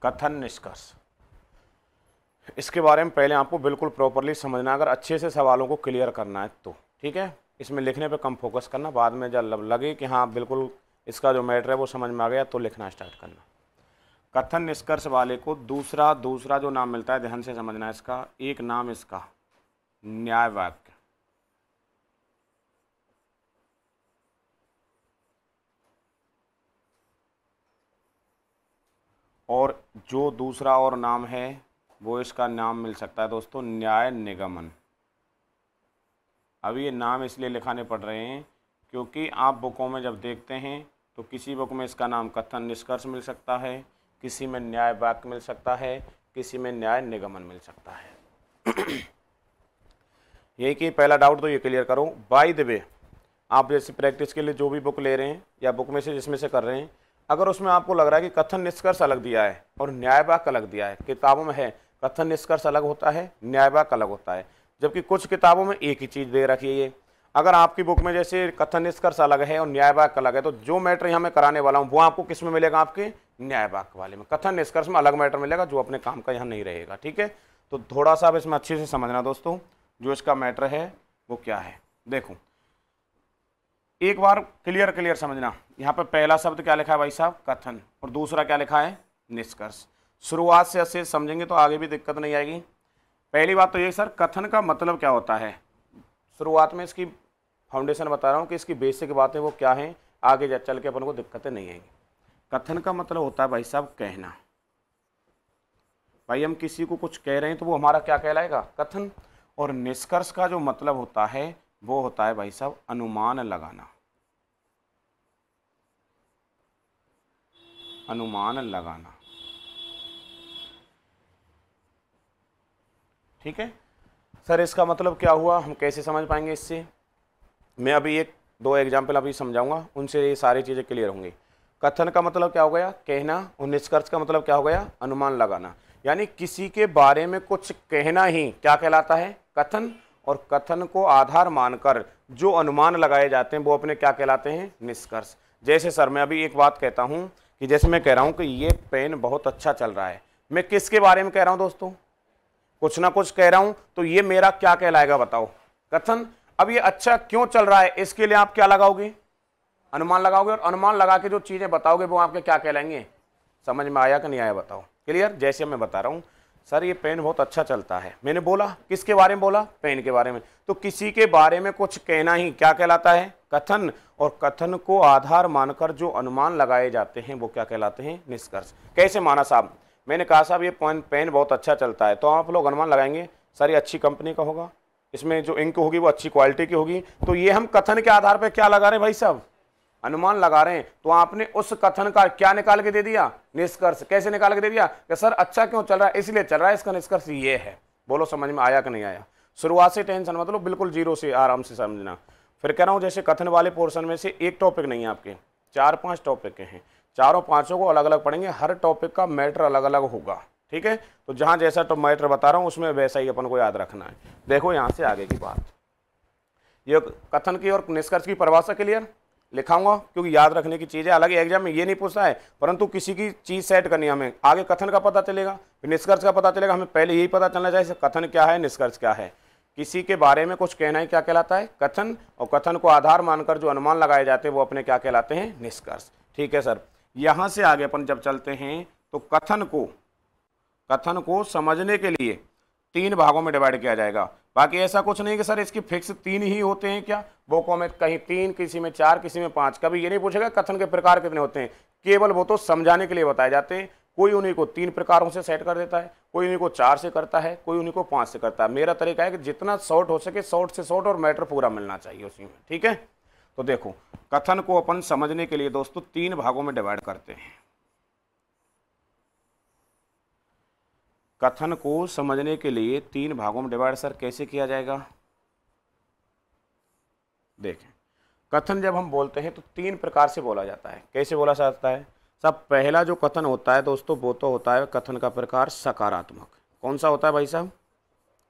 कथन निष्कर्ष, इसके बारे में पहले आपको बिल्कुल प्रॉपरली समझना, अगर अच्छे से सवालों को क्लियर करना है तो ठीक है। इसमें लिखने पे कम फोकस करना, बाद में जब लगे कि हाँ बिल्कुल इसका जो मैटर है वो समझ में आ गया तो लिखना स्टार्ट करना। कथन निष्कर्ष वाले को दूसरा जो नाम मिलता है, ध्यान से समझना है इसका, एक नाम इसका न्याय वाक्य, और जो दूसरा और नाम है वो इसका नाम मिल सकता है दोस्तों न्याय निगमन। अभी ये नाम इसलिए लिखाने पड़ रहे हैं क्योंकि आप बुकों में जब देखते हैं तो किसी बुक में इसका नाम कथन निष्कर्ष मिल सकता है, किसी में न्याय वाक्य मिल सकता है, किसी में न्याय निगमन मिल सकता है। यही कि पहला डाउट तो ये क्लियर करो। बाय द वे, आप जैसे प्रैक्टिस के लिए जो भी बुक ले रहे हैं या बुक में से जिसमें से कर रहे हैं, अगर उसमें आपको लग रहा है कि कथन निष्कर्ष अलग दिया है और न्याय वाक्य अलग दिया है, किताबों में है कथन निष्कर्ष अलग होता है, न्याय वाक्य अलग होता है, जबकि कुछ किताबों में एक ही चीज़ दे रखी है ये। अगर आपकी बुक में जैसे कथन निष्कर्ष अलग है और न्याय वाक्य अलग है, तो जो मैटर यहाँ मैं कराने वाला हूँ वो आपको किस में मिलेगा, आपके न्याय वाक्य वाले में। कथन निष्कर्ष में अलग मैटर मिलेगा जो अपने काम का यहाँ नहीं रहेगा, ठीक है। तो थोड़ा सा अब इसमें अच्छे से समझना दोस्तों, जो इसका मैटर है वो क्या है। देखो एक बार क्लियर समझना, यहाँ पर पहला शब्द क्या लिखा है भाई साहब, कथन, और दूसरा क्या लिखा है, निष्कर्ष। शुरुआत से अच्छे से समझेंगे तो आगे भी दिक्कत नहीं आएगी। पहली बात तो ये सर, कथन का मतलब क्या होता है, शुरुआत में इसकी फाउंडेशन बता रहा हूँ कि इसकी बेसिक बातें वो क्या हैं, आगे चल के अपन को दिक्कतें नहीं आएंगी। कथन का मतलब होता है भाई साहब कहना। भाई हम किसी को कुछ कह रहे हैं तो वो हमारा क्या कहलाएगा, कथन। और निष्कर्ष का जो मतलब होता है वो होता है भाई साहब अनुमान लगाना, अनुमान लगाना, ठीक है। सर इसका मतलब क्या हुआ, हम कैसे समझ पाएंगे इससे, मैं अभी एक दो एग्जाम्पल अभी समझाऊंगा, उनसे ये सारी चीज़ें क्लियर होंगी। कथन का मतलब क्या हो गया, कहना, और निष्कर्ष का मतलब क्या हो गया, अनुमान लगाना। यानी किसी के बारे में कुछ कहना ही क्या कहलाता है, कथन, और कथन को आधार मानकर जो अनुमान लगाए जाते हैं वो अपने क्या कहलाते हैं, निष्कर्ष। जैसे सर मैं अभी एक बात कहता हूँ कि जैसे मैं कह रहा हूँ कि ये पेन बहुत अच्छा चल रहा है, मैं किसके बारे में कह रहा हूँ दोस्तों, कुछ ना कुछ कह रहा हूं, तो ये मेरा क्या कहलाएगा बताओ, कथन। अब ये अच्छा क्यों चल रहा है, इसके लिए आप क्या लगाओगे, अनुमान लगाओगे, और अनुमान लगा के जो चीजें बताओगे वो आपके क्या कहलाएंगे। समझ में आया कि नहीं आया बताओ, क्लियर। जैसे मैं बता रहा हूं सर ये पेन बहुत अच्छा चलता है, मैंने बोला किसके बारे में बोला, पेन के बारे में, तो किसी के बारे में कुछ कहना ही क्या कहलाता है, कथन। और कथन को आधार मानकर जो अनुमान लगाए जाते हैं वो क्या कहलाते हैं, निष्कर्ष। कैसे माना साहब, मैंने कहा साहब ये पेन बहुत अच्छा चलता है, तो आप लोग अनुमान लगाएंगे सर ये अच्छी कंपनी का होगा, इसमें जो इंक होगी वो अच्छी क्वालिटी की होगी, तो ये हम कथन के आधार पर क्या लगा रहे हैं भाई साहब, अनुमान लगा रहे हैं। तो आपने उस कथन का क्या निकाल के दे दिया, निष्कर्ष। कैसे निकाल के दे दिया कि सर अच्छा क्यों चल रहा है, इसलिए चल रहा है, इसका निष्कर्ष ये है। बोलो समझ में आया कि नहीं आया। शुरुआत से टेंशन मत लो, बिल्कुल जीरो से आराम से समझना। फिर कह रहा हूँ जैसे कथन वाले पोर्शन में से एक टॉपिक नहीं है आपके, 4-5 टॉपिक हैं, चारों पांचों को अलग अलग पढ़ेंगे, हर टॉपिक का मैटर अलग अलग होगा, ठीक है। तो जहां जैसा तो मैटर बता रहा हूं उसमें वैसा ही अपन को याद रखना है। देखो यहां से आगे की बात, ये कथन की और निष्कर्ष की परिभाषा क्लियर लिखाऊंगा क्योंकि याद रखने की चीज़ है। हालांकि एग्जाम में ये नहीं पूछता है, परंतु किसी की चीज़ सेट करनी है हमें, आगे कथन का पता चलेगा फिर निष्कर्ष का पता चलेगा, हमें पहले यही पता चलना चाहिए कथन क्या है, निष्कर्ष क्या है। किसी के बारे में कुछ कहना ही क्या कहलाता है, कथन, और कथन को आधार मानकर जो अनुमान लगाए जाते हैं वो अपने क्या कहलाते हैं, निष्कर्ष। ठीक है सर। यहां से आगे अपन जब चलते हैं तो कथन को समझने के लिए 3 भागों में डिवाइड किया जाएगा। बाकी ऐसा कुछ नहीं कि सर इसकी फिक्स 3 ही होते हैं क्या, बुकों में कहीं 3, किसी में 4, किसी में 5, कभी ये नहीं पूछेगा कथन के प्रकार कितने होते हैं, केवल वो तो समझाने के लिए बताए जाते हैं। कोई उन्हीं को 3 प्रकारों से सेट कर देता है, कोई उन्हीं को 4 से करता है, कोई उन्हीं को 5 से करता है। मेरा तरीका है कि जितना शॉर्ट हो सके शॉर्ट से शॉर्ट और मैटर पूरा मिलना चाहिए उसी में, ठीक है। तो देखो कथन को अपन समझने के लिए दोस्तों 3 भागों में डिवाइड करते हैं। कथन को समझने के लिए 3 भागों में डिवाइड सर कैसे किया जाएगा, देखें। कथन जब हम बोलते हैं तो 3 प्रकार से बोला जाता है। कैसे बोला जाता है, सब पहला जो कथन होता है दोस्तों वो तो होता है कथन का प्रकार सकारात्मक। कौन सा होता है भाई साहब,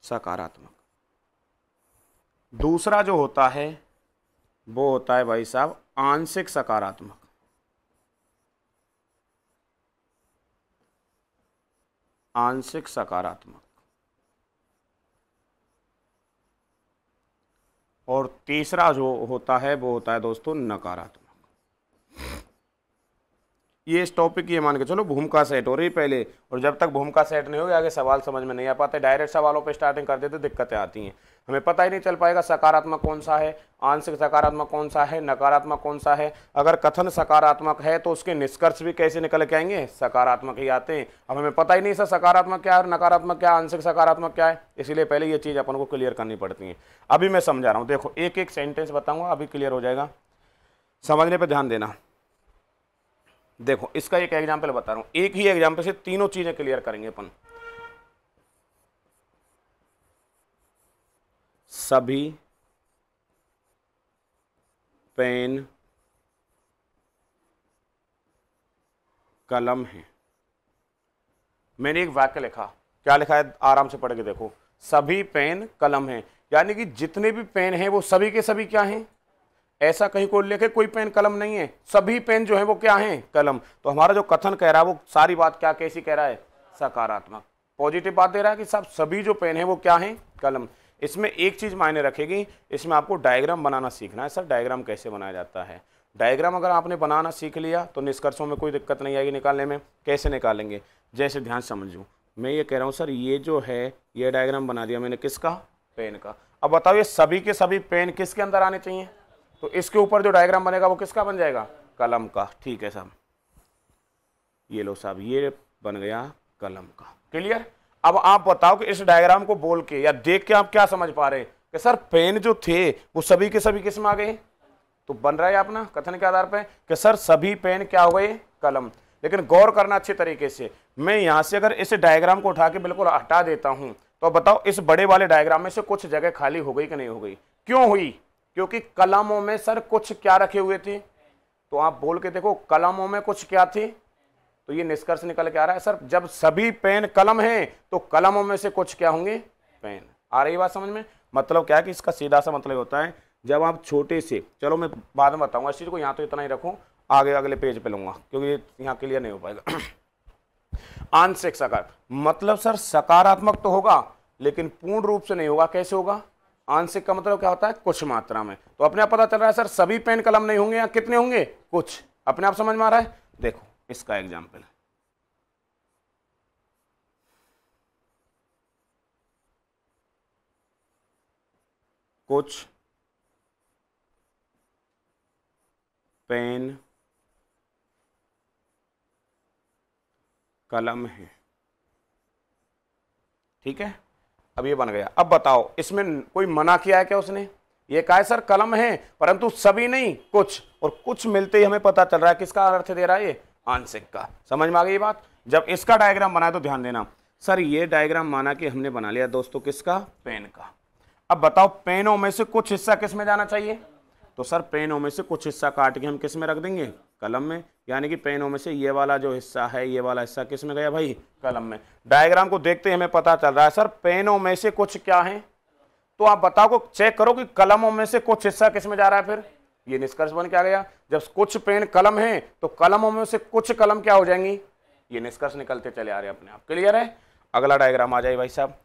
सकारात्मक। दूसरा जो होता है वो होता है भाई साहब आंशिक सकारात्मक। आंशिक सकारात्मक, और तीसरा जो होता है वो होता है दोस्तों नकारात्मक। ये इस टॉपिक की मान के चलो भूमिका सेट हो रही पहले, और जब तक भूमिका सेट नहीं होगी आगे सवाल समझ में नहीं आ पाते, डायरेक्ट सवालों पे स्टार्टिंग कर देते दिक्कतें आती हैं, हमें पता ही नहीं चल पाएगा सकारात्मक कौन सा है, आंशिक सकारात्मक कौन सा है, नकारात्मक कौन सा है। अगर कथन सकारात्मक है तो उसके निष्कर्ष भी कैसे निकल के आएंगे, सकारात्मक ही आते हैं। अब हमें पता ही नहीं सर सकारात्मक क्या है और नकारात्मक क्या है, आंशिक सकारात्मक क्या है, इसीलिए पहले ये चीज़ अपन को क्लियर करनी पड़ती है। अभी मैं समझा रहा हूँ, देखो एक एक सेंटेंस बताऊंगा, अभी क्लियर हो जाएगा, समझने पर ध्यान देना। देखो इसका एक एग्जाम्पल बता रहा हूं, एक ही एग्जाम्पल से तीनों चीजें क्लियर करेंगे अपन। सभी पेन कलम हैं। मैंने एक वाक्य लिखा, क्या लिखा है आराम से पढ़ के देखो, सभी पेन कलम हैं, यानी कि जितने भी पेन हैं वो सभी के सभी क्या हैं, ऐसा कहीं को लिखे कोई पेन कलम नहीं है, सभी पेन जो है वो क्या हैं, कलम। तो हमारा जो कथन कह रहा है वो सारी बात क्या कैसी कह रहा है, सकारात्मक, पॉजिटिव बात दे रहा है कि सब सभी जो पेन है वो क्या हैं, कलम। इसमें एक चीज मायने रखेगी, इसमें आपको डायग्राम बनाना सीखना है। सर डायग्राम कैसे बनाया जाता है, डायग्राम अगर आपने बनाना सीख लिया तो निष्कर्षों में कोई दिक्कत नहीं आएगी निकालने में। कैसे निकालेंगे, जैसे ध्यान समझो, मैं ये कह रहा हूँ सर ये जो है ये डायग्राम बना दिया मैंने, किसका, पेन का। अब बताओ ये सभी के सभी पेन किसके अंदर आने चाहिए, तो इसके ऊपर जो डायग्राम बनेगा वो किसका बन जाएगा, कलम का। ठीक है साहब, ये लो साहब ये बन गया कलम का। क्लियर। अब आप बताओ कि इस डायग्राम को बोल के या देख के आप क्या समझ पा रहे हैं कि सर पेन जो थे वो सभी के सभी किस में आ गए, तो बन रहा है अपना कथन के आधार पर कि सर सभी पेन क्या हो गए, कलम। लेकिन गौर करना अच्छे तरीके से, मैं यहां से अगर इस डायग्राम को उठा के बिल्कुल हटा देता हूं तो बताओ इस बड़े वाले डायग्राम में से कुछ जगह खाली हो गई कि नहीं हो गई, क्यों हुई, क्योंकि कलमों में सर कुछ क्या रखे हुए थे। तो आप बोल के देखो कलमों में कुछ क्या थे, तो ये निष्कर्ष निकल के आ रहा है सर जब सभी पेन कलम हैं तो कलमों में से कुछ क्या होंगे, पेन। आ रही बात समझ में। मतलब क्या है कि इसका सीधा सा मतलब होता है जब आप छोटे से, चलो मैं बाद में बताऊंगा इस चीज को, यहाँ तो इतना ही रखूं, आगे अगले पेज पे लूंगा क्योंकि यहाँ क्लियर नहीं हो पाएगा। आंशिक सकारात्मक मतलब सर सकारात्मक तो होगा लेकिन पूर्ण रूप से नहीं होगा। कैसे होगा, आंशिक का मतलब क्या होता है, कुछ मात्रा में। तो अपने आप पता चल रहा है सर सभी पेन कलम नहीं होंगे या कितने होंगे, कुछ। अपने आप समझ में आ रहा है। देखो इसका एग्जाम्पल, कुछ पेन कलम है। ठीक है, अब ये बन गया। अब बताओ इसमें कोई मना किया है क्या उसने, ये कहा है सर कलम है परंतु सभी नहीं कुछ, और कुछ मिलते ही हमें पता चल रहा है किसका अर्थ दे रहा है ये, आंशिक का। समझ में आ गई ये बात। जब इसका डायग्राम बनाया तो ध्यान देना सर ये डायग्राम माना कि हमने बना लिया दोस्तों किसका, पेन का। अब बताओ पेनों में से कुछ हिस्सा किस में जाना चाहिए, तो सर पेनों में से कुछ हिस्सा काट के हम किस में रख देंगे, कलम में। यानी कि पेनों में से ये वाला जो हिस्सा है ये वाला हिस्सा किस में गया भाई, कलम में। डायग्राम को देखते ही हमें पता चल रहा है सर पेनों में से कुछ क्या है। तो आप बताओ को चेक करो कि कलमों में से कुछ हिस्सा किस में जा रहा है, फिर ये निष्कर्ष बन के आ गया। जब कुछ पेन कलम है तो कलमों में से कुछ कलम क्या हो जाएंगी, ये निष्कर्ष निकलते चले आ रहे हैं अपने आप। क्लियर है। अगला डायग्राम आ जाए भाई साहब।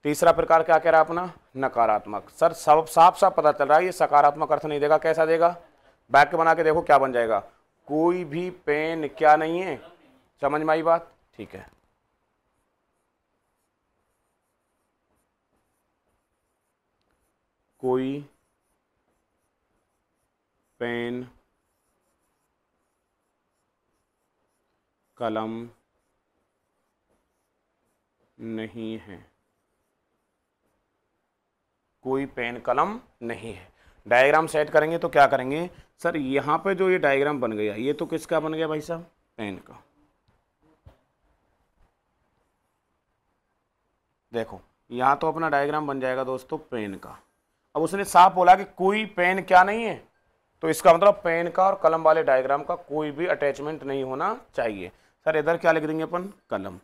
तीसरा प्रकार क्या कह रहा है अपना, नकारात्मक। सर सब साफ साफ पता चल रहा है ये सकारात्मक अर्थ नहीं देगा। कैसा देगा, वाक्य बना के देखो क्या बन जाएगा, कोई भी पेन क्या नहीं है। समझ में आई बात। ठीक है, कोई पेन कलम नहीं है, कोई पेन कलम नहीं है। डायग्राम सेट करेंगे तो क्या करेंगे सर, यहां पे जो ये डायग्राम बन गया ये तो किसका बन गया भाई साहब, पेन का। देखो यहां तो अपना डायग्राम बन जाएगा दोस्तों पेन का। अब उसने साफ बोला कि कोई पेन क्या नहीं है, तो इसका मतलब पेन का और कलम वाले डायग्राम का कोई भी अटैचमेंट नहीं होना चाहिए। सर इधर क्या लिख देंगे अपन, कलम।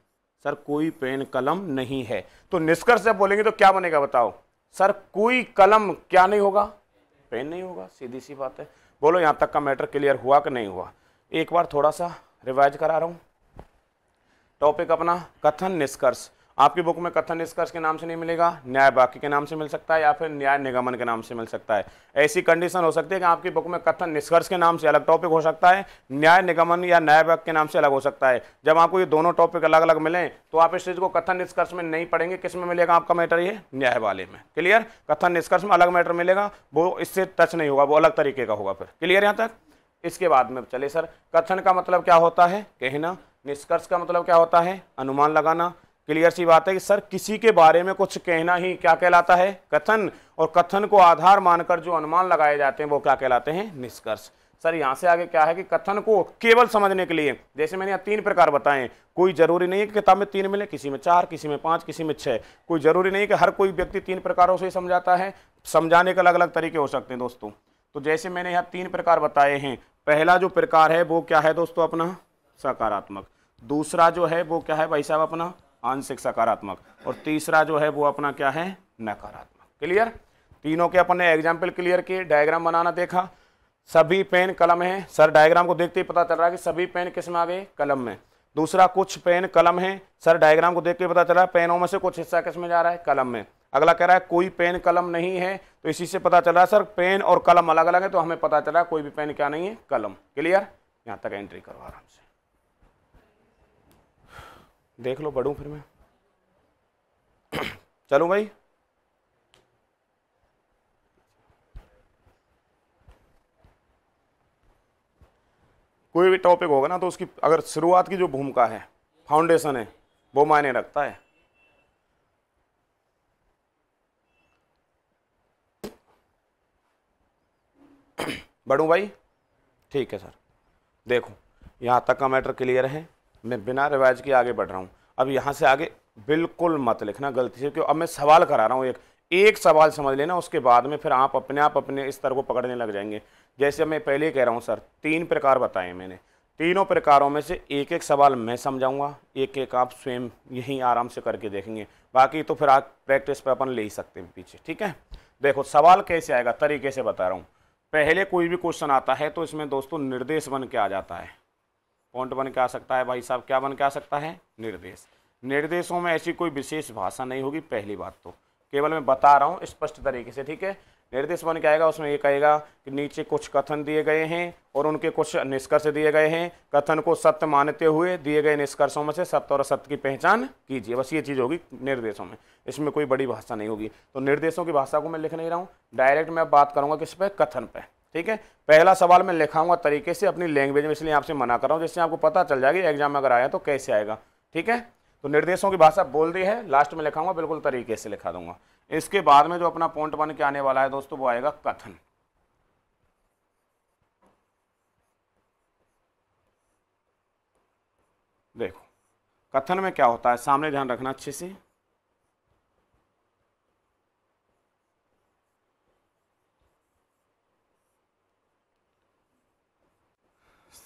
सर कोई पेन कलम नहीं है, तो निष्कर्ष जब बोलेंगे तो क्या बनेगा बताओ, सर कोई कलम क्या नहीं होगा, पेन नहीं होगा। सीधी सी बात है। बोलो यहां तक का मैटर क्लियर हुआ कि नहीं हुआ। एक बार थोड़ा सा रिवाइज करा रहा हूं। टॉपिक अपना कथन निष्कर्ष। आपकी बुक में कथन निष्कर्ष के नाम से नहीं मिलेगा, न्याय वाक्य के नाम से मिल सकता है या फिर न्याय निगमन के नाम से मिल सकता है। ऐसी कंडीशन हो सकती है कि आपकी बुक में कथन निष्कर्ष के नाम से अलग टॉपिक हो सकता है, न्याय निगमन या न्याय वाक्य के नाम से अलग हो सकता है। जब आपको ये दोनों टॉपिक अलग अलग मिलें तो आप इस चीज को कथन निष्कर्ष में नहीं पढ़ेंगे। किस में मिलेगा आपका मैटर? ये न्याय वाले में। क्लियर? कथन निष्कर्ष में अलग मैटर मिलेगा, वो इससे टच नहीं होगा, वो अलग तरीके का होगा फिर। क्लियर यहाँ तक? इसके बाद में चले सर, कथन का मतलब क्या होता है? कहना। निष्कर्ष का मतलब क्या होता है? अनुमान लगाना। क्लियर सी बात है कि सर किसी के बारे में कुछ कहना ही क्या कहलाता है? कथन। और कथन को आधार मानकर जो अनुमान लगाए जाते हैं वो क्या कहलाते हैं? निष्कर्ष। सर यहाँ से आगे क्या है कि कथन को केवल समझने के लिए, जैसे मैंने यहाँ 3 प्रकार बताए, कोई जरूरी नहीं है कि किताब में 3 मिले, किसी में 4, किसी में 5, किसी में 6। कोई जरूरी नहीं कि हर कोई व्यक्ति 3 प्रकारों से समझाता है, समझाने के अलग अलग तरीके हो सकते हैं दोस्तों। तो जैसे मैंने यहाँ 3 प्रकार बताए हैं, पहला जो प्रकार है वो क्या है दोस्तों? अपना सकारात्मक। दूसरा जो है वो क्या है भाई साहब? अपना आंशिक सकारात्मक। और तीसरा जो है वो अपना क्या है? नकारात्मक। क्लियर? तीनों के अपन ने एग्जाम्पल क्लियर किए, डायग्राम बनाना देखा। सभी पेन कलम है। सर डायग्राम को देखते ही पता चल रहा है कि सभी पेन किस में आ गए? कलम में। दूसरा, कुछ पेन कलम है। सर डायग्राम को देख के पता चल रहा है पेनों में से कुछ हिस्सा किस में जा रहा है? कलम में। अगला कह रहा है कोई पेन कलम नहीं है, तो इसी से पता चल रहा है सर पेन और कलम अलग अलग है, तो हमें पता चल रहा है कोई भी पेन क्या नहीं है? कलम। क्लियर? यहाँ तक एंट्री करो आराम से, देख लो। बढ़ूं फिर मैं? चलूं भाई? कोई भी टॉपिक होगा ना तो उसकी अगर शुरुआत की जो भूमिका है, फाउंडेशन है, वो मायने रखता है। बढ़ूं भाई? ठीक है सर। देखो यहां तक का मैटर क्लियर है, मैं बिना रिवाइज के आगे बढ़ रहा हूं। अब यहां से आगे बिल्कुल मत लिखना गलती से, क्योंकि अब मैं सवाल करा रहा हूं। एक सवाल समझ लेना, उसके बाद में फिर आप अपने स्तर को पकड़ने लग जाएंगे। जैसे मैं पहले ही कह रहा हूं सर, 3 प्रकार बताए मैंने, तीनों प्रकारों में से एक एक सवाल मैं समझाऊंगा, एक एक आप स्वयं यहीं आराम से करके देखेंगे। बाकी तो फिर आप प्रैक्टिस पे अपन ले ही सकते हैं पीछे। ठीक है? देखो सवाल कैसे आएगा, तरीके से बता रहा हूँ। पहले कोई भी क्वेश्चन आता है तो इसमें दोस्तों निर्देश बन के आ जाता है। पॉइंट बन के आ सकता है भाई साहब, क्या बन के आ सकता है? निर्देश। निर्देशों में ऐसी कोई विशेष भाषा नहीं होगी, पहली बात तो केवल मैं बता रहा हूँ स्पष्ट तरीके से। ठीक है? निर्देश बन के आएगा, उसमें ये कहेगा कि नीचे कुछ कथन दिए गए हैं और उनके कुछ निष्कर्ष दिए गए हैं। कथन को सत्य मानते हुए दिए गए निष्कर्षों में से सत्य और असत्य की पहचान कीजिए। बस ये चीज़ होगी निर्देशों में, इसमें कोई बड़ी भाषा नहीं होगी। तो निर्देशों की भाषा को मैं लिख नहीं रहा हूँ, डायरेक्ट मैं बात करूँगा किस पे? कथन पे। ठीक है? पहला सवाल मैं लिखाऊंगा तरीके से अपनी लैंग्वेज में, इसलिए आपसे मना कर रहा हूँ, जिससे आपको पता चल जाएगी एग्जाम में अगर आया तो कैसे आएगा। ठीक है? तो निर्देशों की भाषा बोल दी है, लास्ट में लिखाऊंगा, बिल्कुल तरीके से लिखा दूंगा। इसके बाद में जो अपना पॉइंट बन के आने वाला है दोस्तों वो आएगा कथन। देखो कथन में क्या होता है, सामने ध्यान रखना अच्छे से।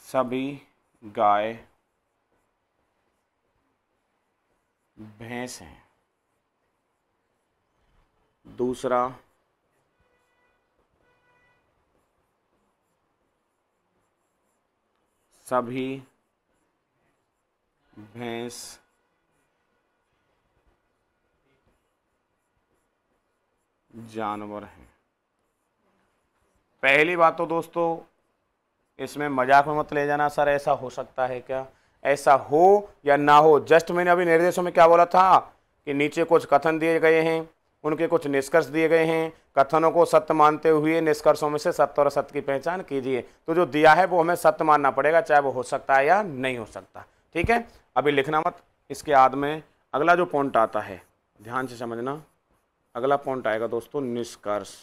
सभी गाय भैंस हैं। दूसरा, सभी भैंस जानवर हैं। पहली बात तो दोस्तों इसमें मजाक में मत ले जाना, सर ऐसा हो सकता है क्या? ऐसा हो या ना हो, जस्ट मैंने अभी निर्देशों में क्या बोला था कि नीचे कुछ कथन दिए गए हैं, उनके कुछ निष्कर्ष दिए गए हैं। कथनों को सत्य मानते हुए निष्कर्षों में से सत्य और असत्य की पहचान कीजिए। तो जो दिया है वो हमें सत्य मानना पड़ेगा, चाहे वो हो सकता है या नहीं हो सकता। ठीक है? अभी लिखना मत। इसके बाद में अगला जो पॉइंट आता है, ध्यान से समझना, अगला पॉइंट आएगा दोस्तों निष्कर्ष।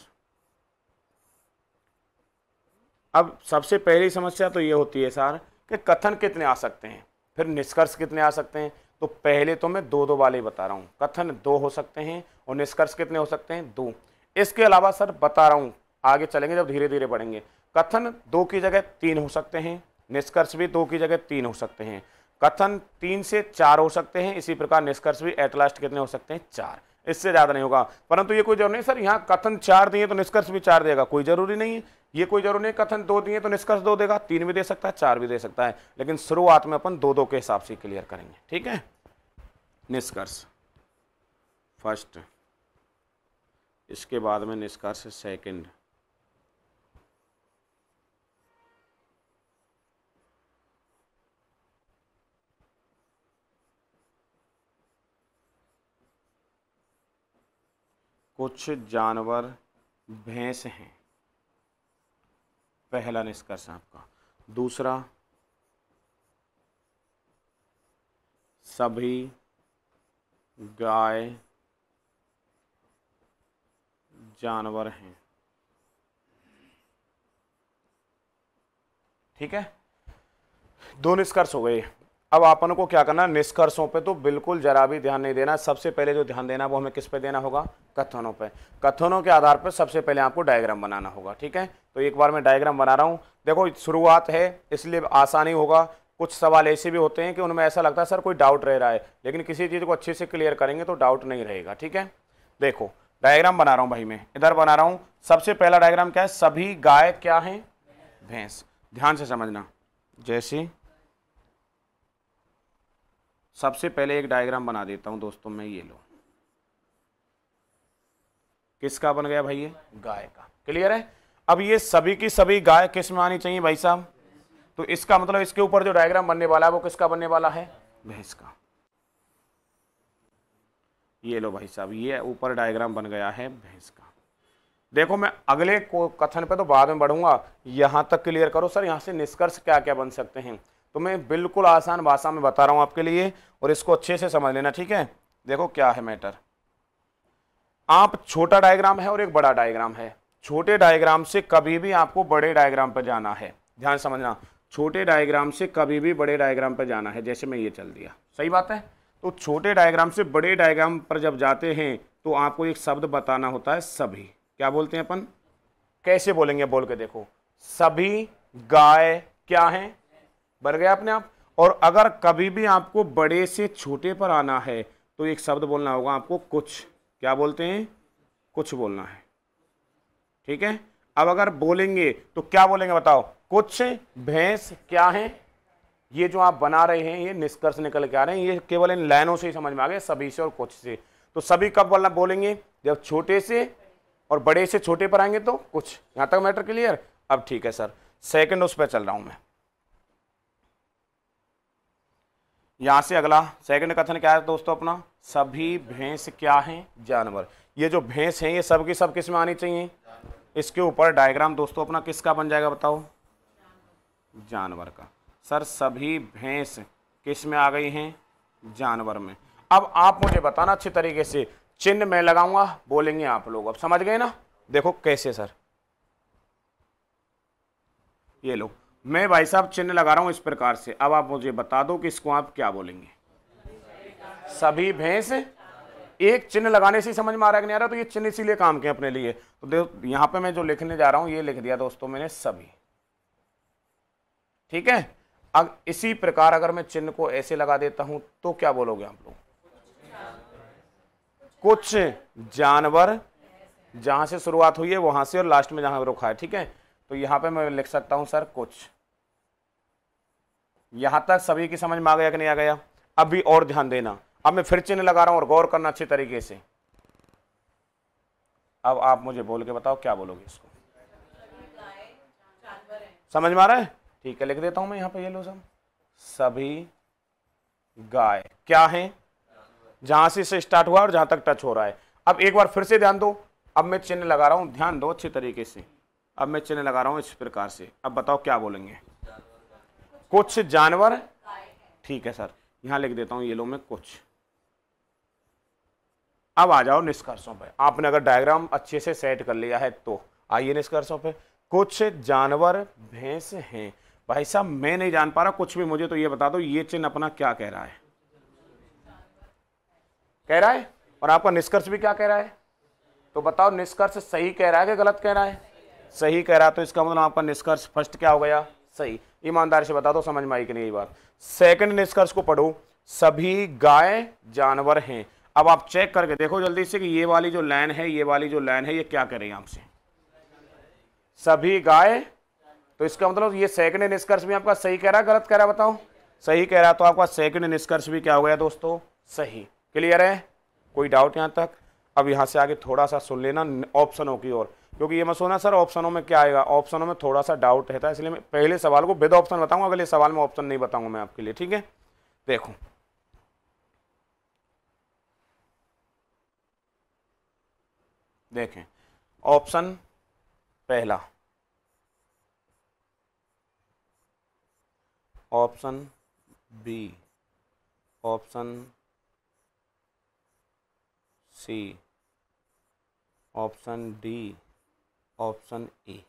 अब सबसे पहली समस्या तो ये होती है सर कि कथन कितने आ सकते हैं, फिर निष्कर्ष कितने आ सकते हैं। तो पहले तो मैं 2-2 वाले बता रहा हूँ, कथन 2 हो सकते हैं और निष्कर्ष कितने हो सकते हैं? 2। इसके अलावा सर बता रहा हूँ, आगे चलेंगे जब धीरे धीरे बढ़ेंगे, कथन 2 की जगह 3 हो सकते हैं, निष्कर्ष भी 2 की जगह 3 हो सकते हैं। कथन 3 से 4 हो सकते हैं, इसी प्रकार निष्कर्ष भी एट लास्ट कितने हो सकते हैं? 4। इससे ज्यादा नहीं होगा। परंतु ये कोई जरूरी नहीं सर यहाँ कथन 4 दिए तो निष्कर्ष भी 4 देगा, कोई जरूरी नहीं है। ये कोई जरूरी नहीं कथन 2 दिए तो निष्कर्ष 2 देगा, 3 भी दे सकता है, 4 भी दे सकता है, लेकिन शुरुआत में अपन 2-2 के हिसाब से क्लियर करेंगे। ठीक है, निष्कर्ष फर्स्ट, इसके बाद में निष्कर्ष सेकंड, कुछ जानवर भैंस हैं, पहला निष्कर्ष आपका। दूसरा, सभी गाय जानवर हैं। ठीक है, 2 निष्कर्ष हो गए। अब अपन को क्या करना, निष्कर्षों पे तो बिल्कुल जरा भी ध्यान नहीं देना। सबसे पहले जो ध्यान देना वो हमें किस पे देना होगा, कथनों पे। कथनों के आधार पर सबसे पहले आपको डायग्राम बनाना होगा। ठीक है, तो एक बार मैं डायग्राम बना रहा हूँ। देखो शुरुआत है इसलिए आसानी होगा। कुछ सवाल ऐसे भी होते हैं कि उनमें ऐसा लगता है सर कोई डाउट रह रहा है, लेकिन किसी चीज़ को अच्छे से क्लियर करेंगे तो डाउट नहीं रहेगा। ठीक है, देखो डायग्राम बना रहा हूँ भाई, मैं इधर बना रहा हूँ। सबसे पहला डायग्राम क्या है, सभी गाय क्या हैं, भैंस। ध्यान से समझना। जैसे सबसे पहले एक डायग्राम बना देता हूं दोस्तों मैं, ये लो, किसका बन गया भाई, ये गाय का। क्लियर है। अब ये सभी की सभी गाय किस में आनी चाहिए भाई साहब, तो इसका मतलब इसके ऊपर जो डायग्राम बनने वाला है वो किसका बनने वाला है, भैंस का। ये लो भाई साहब, ये ऊपर डायग्राम बन गया है भैंस का। देखो मैं अगले को कथन पे तो बाद में बढ़ूंगा, यहां तक क्लियर करो सर यहां से निष्कर्ष क्या क्या बन सकते हैं। तो मैं बिल्कुल आसान भाषा में बता रहा हूं आपके लिए, और इसको अच्छे से समझ लेना। ठीक है, देखो क्या है मैटर। आप छोटा डायग्राम है और एक बड़ा डायग्राम है। छोटे डायग्राम से कभी भी आपको बड़े डायग्राम पर जाना है। ध्यान समझना, छोटे डायग्राम से कभी भी बड़े डायग्राम पर जाना है। जैसे मैं ये चल दिया, सही बात है। तो छोटे डायग्राम से बड़े डायग्राम पर जब जाते हैं तो आपको एक शब्द बताना होता है, सभी। क्या बोलते हैं अपन, कैसे बोलेंगे, बोल के देखो। सभी गाय क्या हैं, बन गया अपने आप। और अगर कभी भी आपको बड़े से छोटे पर आना है तो एक शब्द बोलना होगा आपको, कुछ। क्या बोलते हैं, कुछ बोलना है। ठीक है, अब अगर बोलेंगे तो क्या बोलेंगे बताओ, कुछ भैंस क्या हैं। ये जो आप बना रहे हैं ये निष्कर्ष निकल के आ रहे हैं, ये केवल इन लाइनों से ही समझ में आ गए, सभी से और कुछ से। तो सभी कब बोलेंगे, जब छोटे से और बड़े से छोटे पर आएंगे तो कुछ। यहां तक मैटर क्लियर। अब ठीक है सर, सेकंड उस पर चल रहा हूं मैं। यहां से अगला सेकंड कथन क्या है दोस्तों अपना, सभी भैंस क्या हैं, जानवर। ये जो भैंस हैं ये सब की सब किस में आनी चाहिए, इसके ऊपर डायग्राम दोस्तों अपना किसका बन जाएगा बताओ, जानवर का। सर सभी भैंस किस में आ गई हैं, जानवर में। अब आप मुझे बताना अच्छे तरीके से, चिन्ह मैं लगाऊंगा, बोलेंगे आप लोग। अब समझ गए ना, देखो कैसे सर। ये लो, मैं भाई साहब चिन्ह लगा रहा हूं इस प्रकार से। अब आप मुझे बता दो कि इसको आप क्या बोलेंगे, सभी भैंस। एक चिन्ह लगाने से समझ में आ रहा है कि नहीं आ रहा, तो ये चिन्ह इसीलिए काम के अपने लिए। तो देखो यहां पे मैं जो लिखने जा रहा हूं ये लिख दिया दोस्तों मैंने, सभी। ठीक है, अब इसी प्रकार अगर मैं चिन्ह को ऐसे लगा देता हूं तो क्या बोलोगे आप लोग, कुछ जानवर। जहां से शुरुआत हुई है वहां से और लास्ट में जहां रुका है। ठीक है, तो यहां पे मैं लिख सकता हूं सर कुछ। यहां तक सभी की समझ में आ गया कि नहीं आ गया। अभी और ध्यान देना, अब मैं फिर चिन्ह लगा रहा हूं और गौर करना अच्छे तरीके से। अब आप मुझे बोल के बताओ क्या बोलोगे इसको, समझ में आ रहा है। ठीक है, लिख देता हूं मैं यहां पे, ये लो सब, सभी गाय क्या है, जहां से स्टार्ट हुआ और जहां तक टच हो रहा है। अब एक बार फिर से ध्यान दो, अब मैं चिन्ह लगा रहा हूं, ध्यान दो अच्छे तरीके से। अब मैं चिन्ह लगा रहा हूं इस प्रकार से। अब बताओ क्या बोलेंगे, कुछ जानवर। ठीक है सर, यहां लिख देता हूं, ये लो मैं कुछ। अब आ जाओ निष्कर्षों पे। आपने अगर डायग्राम अच्छे से सेट कर लिया है तो आइए निष्कर्षों पे। कुछ जानवर भैंस हैं। भाई साहब मैं नहीं जान पा रहा कुछ भी, मुझे तो ये बता दो ये चिन्ह अपना क्या कह रहा है, कह रहा है, और आपका निष्कर्ष भी क्या कह रहा है। तो बताओ निष्कर्ष सही कह रहा है कि गलत कह रहा है, सही कह रहा है। तो इसका मतलब आपका निष्कर्ष फर्स्ट क्या हो गया, सही। ईमानदारी से बता दो समझ में आई कि नहीं ये बात। सेकंड निष्कर्ष को पढ़ो, सभी गाय जानवर हैं। अब आप चेक करके देखो जल्दी से कि ये वाली जो लाइन है, ये वाली जो लाइन है, ये क्या कह रही है आपसे, सभी गाय। तो इसका मतलब ये सेकंड निष्कर्ष भी आपका सही कह रहा है, गलत कह रहा है, बताओ। सही कह रहा है, तो आपका सेकंड निष्कर्ष भी क्या हो गया दोस्तों, सही। क्लियर है, कोई डाउट यहां तक? अब यहां से आगे थोड़ा सा सुन लेना ऑप्शनों की ओर, क्योंकि ये मत सोना सर ऑप्शनों में क्या आएगा, ऑप्शनों में थोड़ा सा डाउट रहता है, इसलिए मैं पहले सवाल को विद ऑप्शन बताऊंगा, अगले सवाल में ऑप्शन नहीं बताऊंगा मैं आपके लिए, ठीक है। देखो देखें, ऑप्शन पहला, option B, option C, option D, option E.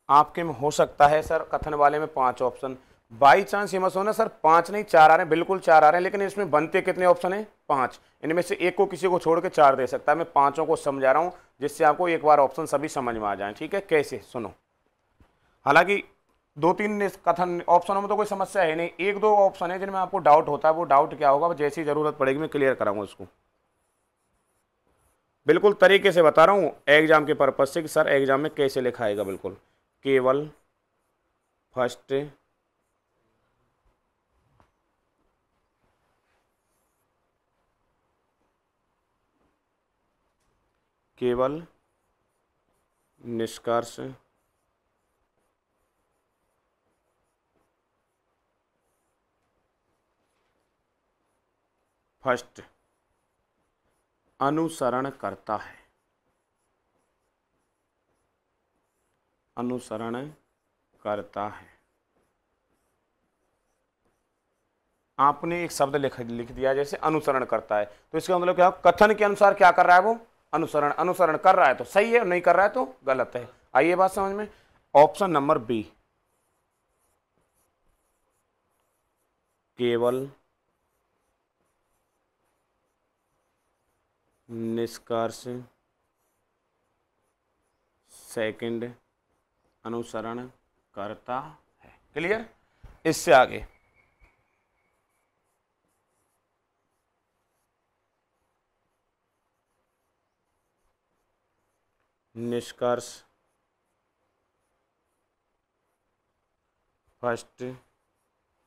आपके में हो सकता है सर कथन वाले में 5 ऑप्शन, बाई चांस ये मत होना सर 5 नहीं 4 आ रहे हैं, बिल्कुल 4 आ रहे हैं, लेकिन इसमें बनते कितने ऑप्शन हैं, 5। इनमें से एक को किसी को छोड़ के 4 दे सकता है। मैं 5 को समझा रहा हूं जिससे आपको एक बार ऑप्शन सभी समझ में आ जाए, ठीक है। कैसे, सुनो। हालांकि 2-3 कथन ऑप्शनों में तो कोई समस्या है नहीं, 1-2 ऑप्शन है जिनमें आपको डाउट होता है। वो डाउट क्या होगा, जैसी जरूरत पड़ेगी मैं क्लियर कराऊंगा उसको, बिल्कुल तरीके से बता रहा हूं एग्जाम के पर्पज से कि सर एग्जाम में कैसे लिखा आएगा। बिल्कुल केवल फर्स्ट केवल निष्कर्ष फर्स्ट अनुसरण करता है, अनुसरण करता है। आपने एक शब्द लिख दिया जैसे अनुसरण करता है, तो इसका मतलब क्या, कथन के अनुसार क्या कर रहा है वो, अनुसरण। अनुसरण कर रहा है तो सही है, नहीं कर रहा है तो गलत है। आइए बात समझ में। ऑप्शन नंबर बी, केवल निष्कर्ष सेकंड अनुसरण करता है। क्लियर, इससे आगे निष्कर्ष फर्स्ट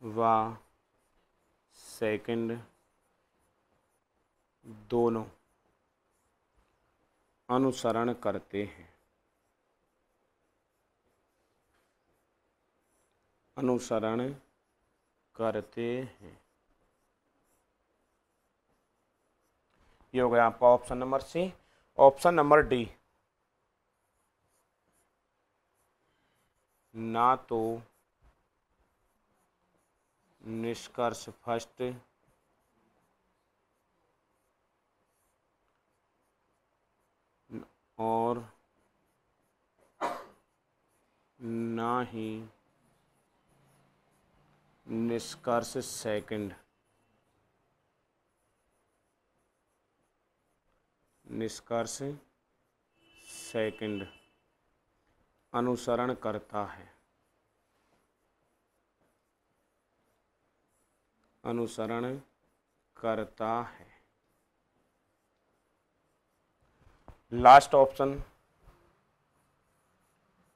व सेकंड दोनों अनुसरण करते हैं, अनुसरण करते हैं। ये हो गया आपका option number C. Option number D, ना तो निष्कर्ष फर्स्ट और ना ही निष्कर्ष सेकंड, निष्कर्ष सेकंड अनुसरण करता है, अनुसरण करता है। लास्ट ऑप्शन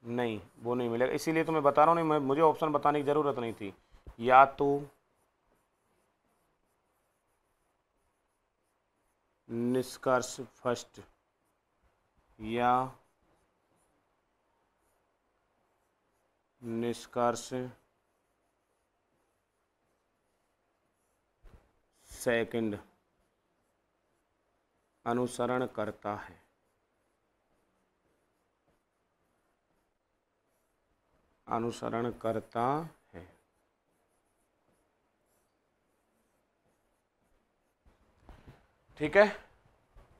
नहीं, वो नहीं मिलेगा, इसीलिए तो मैं बता रहा हूँ, नहीं मुझे ऑप्शन बताने की जरूरत नहीं थी। या तो निष्कर्ष फर्स्ट या निष्कर्ष सेकंड अनुसरण करता है, अनुसरण करता है। ठीक है,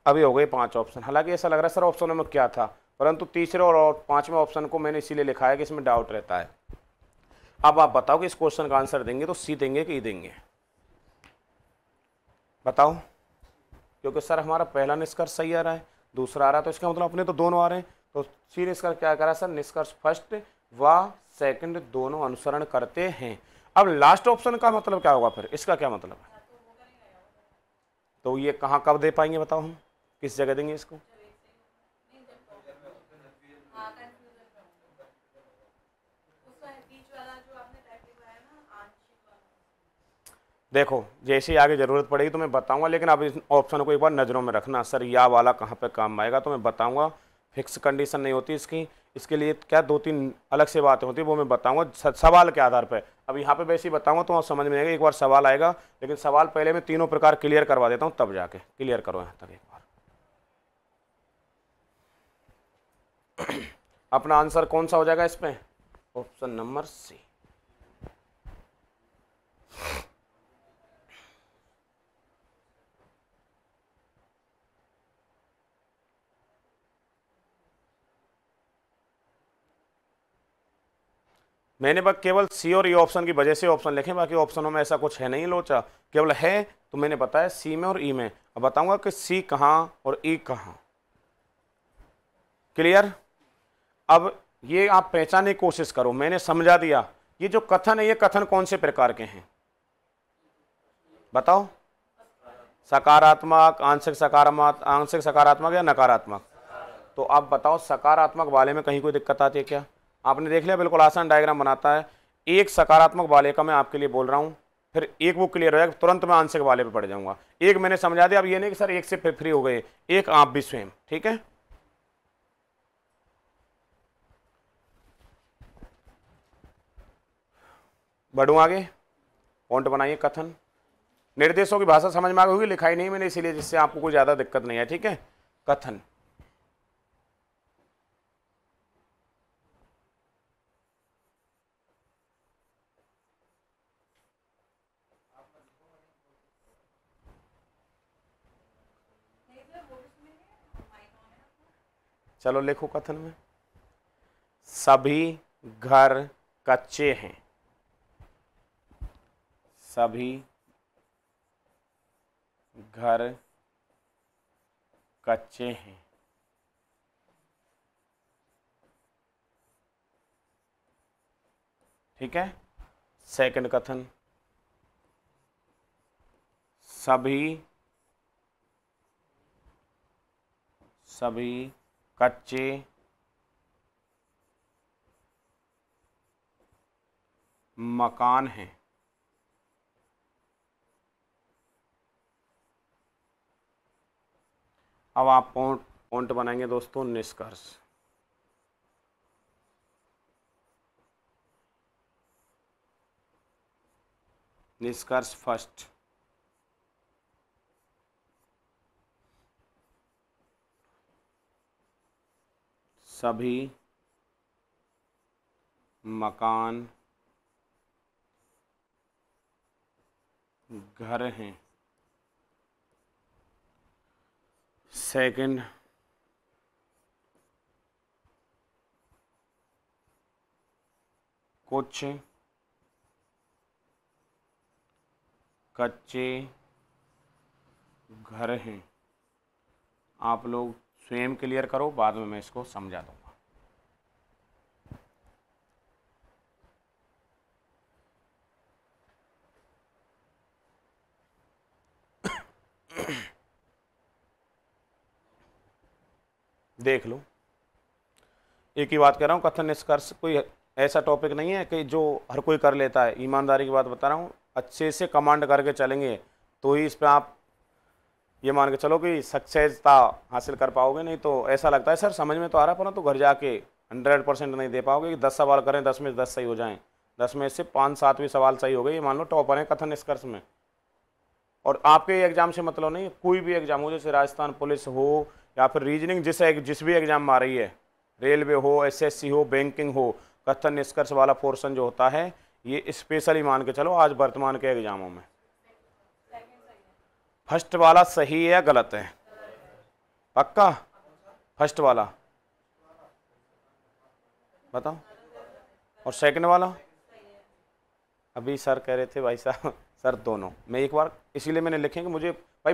अभी हो गए 5 ऑप्शन। हालांकि ऐसा लग रहा है सर ऑप्शनों में क्या था, परंतु तीसरे और 5वें ऑप्शन को मैंने इसीलिए लिखा है कि इसमें डाउट रहता है। अब आप बताओ कि इस क्वेश्चन का आंसर देंगे तो सी देंगे कि ई देंगे, बताओ। क्योंकि सर हमारा पहला निष्कर्ष सही आ रहा है, दूसरा आ रहा है, तो इसका मतलब अपने तो दोनों आ रहे हैं। तो सी निष्कर्ष क्या करा सर, निष्कर्ष फर्स्ट व सेकंड दोनों अनुसरण करते हैं। अब लास्ट ऑप्शन का मतलब क्या होगा फिर, इसका क्या मतलब है, तो ये कहाँ कब दे पाएंगे बताओ, हम किस जगह देंगे इसको? देखो जैसे ही आगे ज़रूरत पड़ेगी तो मैं बताऊंगा, लेकिन अब इस ऑप्शन को एक बार नज़रों में रखना, सर या वाला कहाँ पे काम आएगा तो मैं बताऊंगा। फिक्स कंडीशन नहीं होती इसकी, इसके लिए क्या 2-3 अलग से बातें होती है, वो मैं बताऊंगा सवाल के आधार पर। अब यहाँ पे वैसे ही बताऊंगा तो आप समझ में आएगा, एक बार सवाल आएगा, लेकिन सवाल पहले मैं तीनों प्रकार क्लियर करवा देता हूँ, तब जाके क्लियर करो यहाँ तक एक बार। अपना आंसर कौन सा हो जाएगा इस पे? Option number C. मैंने बस केवल सी और ई ऑप्शन की वजह से ऑप्शन लिखे, बाकी ऑप्शनों में ऐसा कुछ है नहीं लोचा, केवल है तो मैंने बताया सी में और ई में। अब बताऊंगा कि सी कहाँ और ई कहाँ। क्लियर? अब ये आप पहचानने की कोशिश करो, मैंने समझा दिया। ये जो कथन है, ये कथन कौन से प्रकार के हैं बताओ? सकारात्मक, आंशिक सकारात्मक या नकारात्मक? तो आप बताओ सकारात्मक वाले में कहीं कोई दिक्कत आती है क्या? आपने देख लिया, बिल्कुल आसान डायग्राम बनाता है। एक सकारात्मक वाले का मैं आपके लिए बोल रहा हूं, फिर एक वो क्लियर हो जाएगा, तुरंत मैं आंशिक वाले पे पड़ जाऊंगा। एक मैंने समझा दिया, अब ये नहीं कि सर एक से फ्री हो गए, एक आप भी स्वयं। ठीक है, बढ़ूं आगे। पॉइंट बनाइए। कथन निर्देशों की भाषा समझ में आ गई होगी, लिखाई नहीं मैंने इसीलिए, जिससे आपको कोई ज्यादा दिक्कत नहीं है। ठीक है, कथन चलो लिखो। कथन में सभी घर कच्चे हैं, सभी घर कच्चे हैं। ठीक है, सेकंड कथन सभी कच्चे मकान हैं। अब आप पॉइंट बनाएंगे दोस्तों। निष्कर्ष फर्स्ट, सभी मकान घर हैं। सेकंड, कुछ कच्चे घर हैं। आप लोग स्वयं क्लियर करो, बाद में मैं इसको समझा दूंगा। देख लो, एक ही बात कह रहा हूँ। कथन निष्कर्ष कोई ऐसा टॉपिक नहीं है कि जो हर कोई कर लेता है। ईमानदारी की बात बता रहा हूँ, अच्छे से कमांड करके चलेंगे तो ही इस पे आप ये मान के चलो कि सक्सेसता हासिल कर पाओगे। नहीं तो ऐसा लगता है सर समझ में तो आ रहा है, पर तो घर जाके 100% नहीं दे पाओगे कि 10 सवाल करें, 10 में से 10 सही हो जाएं, 10 में से 5-7 भी सवाल सही हो गए, ये मान लो टॉपर हैं कथन निष्कर्ष में। और आपके एग्जाम से मतलब नहीं, कोई भी एग्जाम हो, जैसे राजस्थान पुलिस हो या फिर रीजनिंग, जिस भी एग्जाम आ रही है, रेलवे हो, एसएससी हो, बैंकिंग हो, कथन निष्कर्ष वाला पोर्शन जो होता है ये स्पेशली मान के चलो आज वर्तमान के एग्जामों में। फर्स्ट वाला सही है या गलत है? पक्का फर्स्ट वाला बताओ। और सेकंड वाला अभी सर कह रहे थे भाई साहब सर दोनों। मैं एक बार इसीलिए मैंने लिखे कि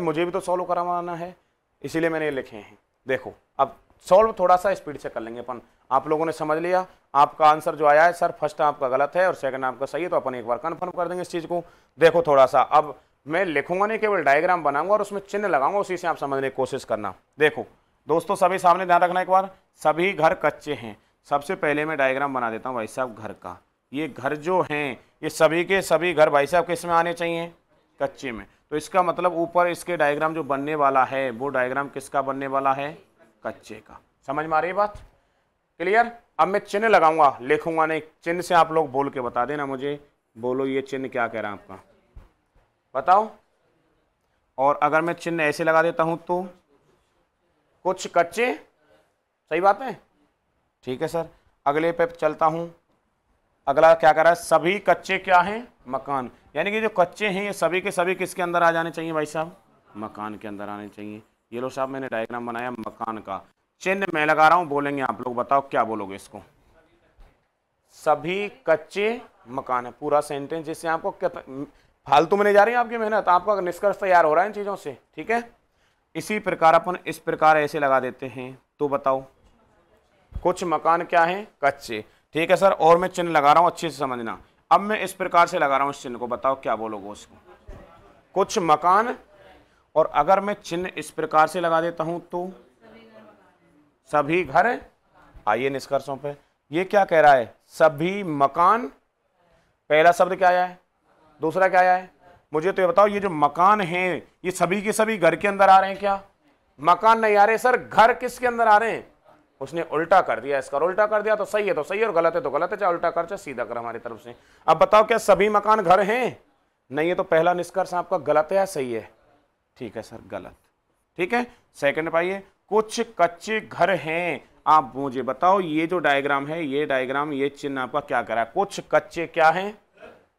मुझे भी तो सॉल्व करवाना है, इसीलिए मैंने ये लिखे हैं। देखो अब सॉल्व थोड़ा सा स्पीड से कर लेंगे अपन। आप लोगों ने समझ लिया, आपका आंसर जो आया है सर फर्स्ट आपका गलत है और सेकंड आपका सही है, तो अपन एक बार कन्फर्म कर देंगे इस चीज़ को। देखो थोड़ा सा अब मैं लिखूंगा नहीं, केवल डायग्राम बनाऊंगा और उसमें चिन्ह लगाऊंगा, उसी से आप समझने की कोशिश करना। देखो दोस्तों, सभी सामने ध्यान रखना एक बार, सभी घर कच्चे हैं। सबसे पहले मैं डायग्राम बना देता हूं भाई साहब घर का। ये घर जो हैं ये सभी के सभी घर भाई साहब किस में आने चाहिए? कच्चे में। तो इसका मतलब ऊपर इसके डायग्राम जो बनने वाला है वो डायग्राम किसका बनने वाला है? कच्चे का। समझ में आ रही है बात? क्लियर? अब मैं चिन्ह लगाऊंगा, लिखूंगा नहीं, चिन्ह से आप लोग बोल के बता देना मुझे, बोलो ये चिन्ह क्या कह रहा है आपका, बताओ। और अगर मैं चिन्ह ऐसे लगा देता हूं तो कुछ कच्चे, सही बात है? ठीक है सर, अगले पे चलता हूं। अगला क्या कर रहा है? सभी कच्चे क्या हैं? मकान। यानी कि जो कच्चे हैं ये सभी के सभी किसके अंदर आ जाने चाहिए भाई साहब? मकान के अंदर आने चाहिए। ये लो साहब, मैंने डायग्राम बनाया मकान का। चिन्ह मैं लगा रहा हूं, बोलेंगे आप लोग, बताओ क्या बोलोगे इसको? सभी कच्चे मकान है, पूरा सेंटेंस, जिससे आपको फालतू में नहीं जा रही है आपकी मेहनत, आपका निष्कर्ष तैयार हो रहा है इन चीजों से। ठीक है, इसी प्रकार अपन इस प्रकार ऐसे लगा देते हैं। तो बताओ कुछ मकान क्या है? कच्चे। ठीक है सर, और मैं चिन्ह लगा रहा हूं, अच्छे से समझना। अब मैं इस प्रकार से लगा रहा हूं इस चिन्ह को, बताओ क्या बोलोगे उसको? कुछ मकान। और अगर मैं चिन्ह इस प्रकार से लगा देता हूं तो सभी घर। आइए निष्कर्षों पे, ये क्या कह रहा है? सभी मकान। पहला शब्द क्या आया है? दूसरा क्या आया है? मुझे तो ये बताओ, ये जो मकान है ये सभी के सभी घर के अंदर आ रहे हैं क्या? मकान नहीं आ रहे सर, घर किसके अंदर आ रहे हैं? उसने उल्टा कर दिया, इसका उल्टा कर दिया तो सही है तो सही है, और गलत है तो गलत है, चाहे उल्टा कर चाहे सीधा कर हमारी तरफ से। अब बताओ क्या सभी मकान घर हैं? नहीं है, तो पहला निष्कर्ष आपका गलत है या सही है? ठीक है सर, गलत। ठीक है, सेकंड पाइए, कुछ कच्चे घर हैं। आप मुझे बताओ ये जो डायग्राम है, ये डायग्राम, ये चिन्ह आपका क्या कर रहा है? कुछ कच्चे क्या है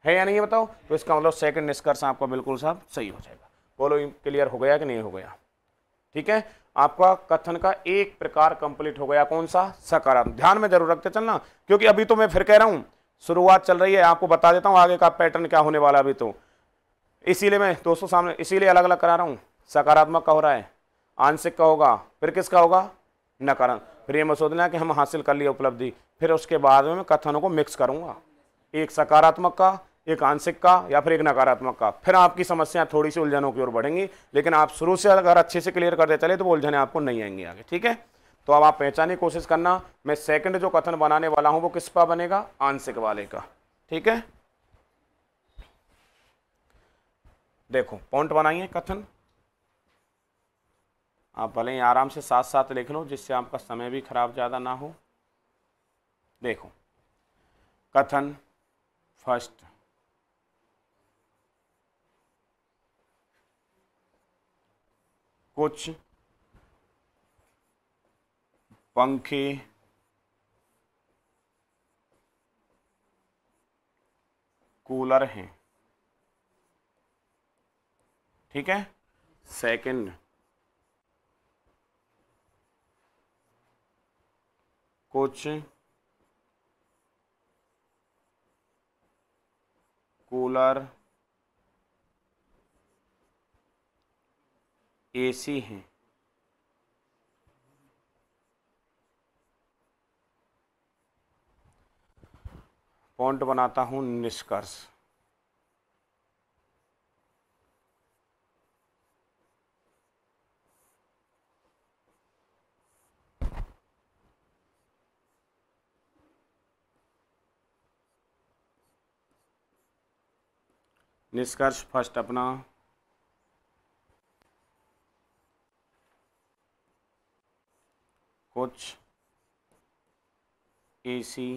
या नहीं है बताओ? तो इसका मतलब सेकंड निष्कर्ष आपका बिल्कुल साहब सही हो जाएगा। बोलो क्लियर हो गया कि नहीं हो गया? ठीक है, आपका कथन का एक प्रकार कंप्लीट हो गया। कौन सा? सकारात्मक। ध्यान में जरूर रखते चलना, क्योंकि अभी तो मैं फिर कह रहा हूं शुरुआत चल रही है, आपको बता देता हूं आगे का पैटर्न क्या होने वाला अभी तो, इसीलिए मैं दोस्तों सामने इसीलिए अलग अलग करा रहा हूं। सकारात्मक का हो रहा है, आंशिक का होगा, फिर किसका होगा? नकारात्मक। फिर ये मत सोचना कि हम हासिल कर लिए उपलब्धि, फिर उसके बाद में मैं कथनों को मिक्स करूंगा, एक सकारात्मक का, एक आंशिक का, या फिर एक नकारात्मक का। फिर आपकी समस्या थोड़ी सी उलझनों की ओर बढ़ेंगी, लेकिन आप शुरू से अगर अच्छे से क्लियर करते चले तो वो उलझने आपको नहीं आएंगी आगे। ठीक है, तो अब आप पहचानने की कोशिश करना, मैं सेकंड जो कथन बनाने वाला हूं वो किस पर बनेगा? आंशिक वाले का। ठीक है, देखो पॉइंट बनाइए कथन, आप भले ही आराम से साथ साथ लिख लो, जिससे आपका समय भी खराब ज़्यादा ना हो। देखो कथन फर्स्ट, कुछ पंखे कूलर हैं। ठीक है, सेकंड, कुछ कूलर एसी हैं। पॉइंट बनाता हूं निष्कर्ष। निष्कर्ष फर्स्ट अपना, कुछ एसी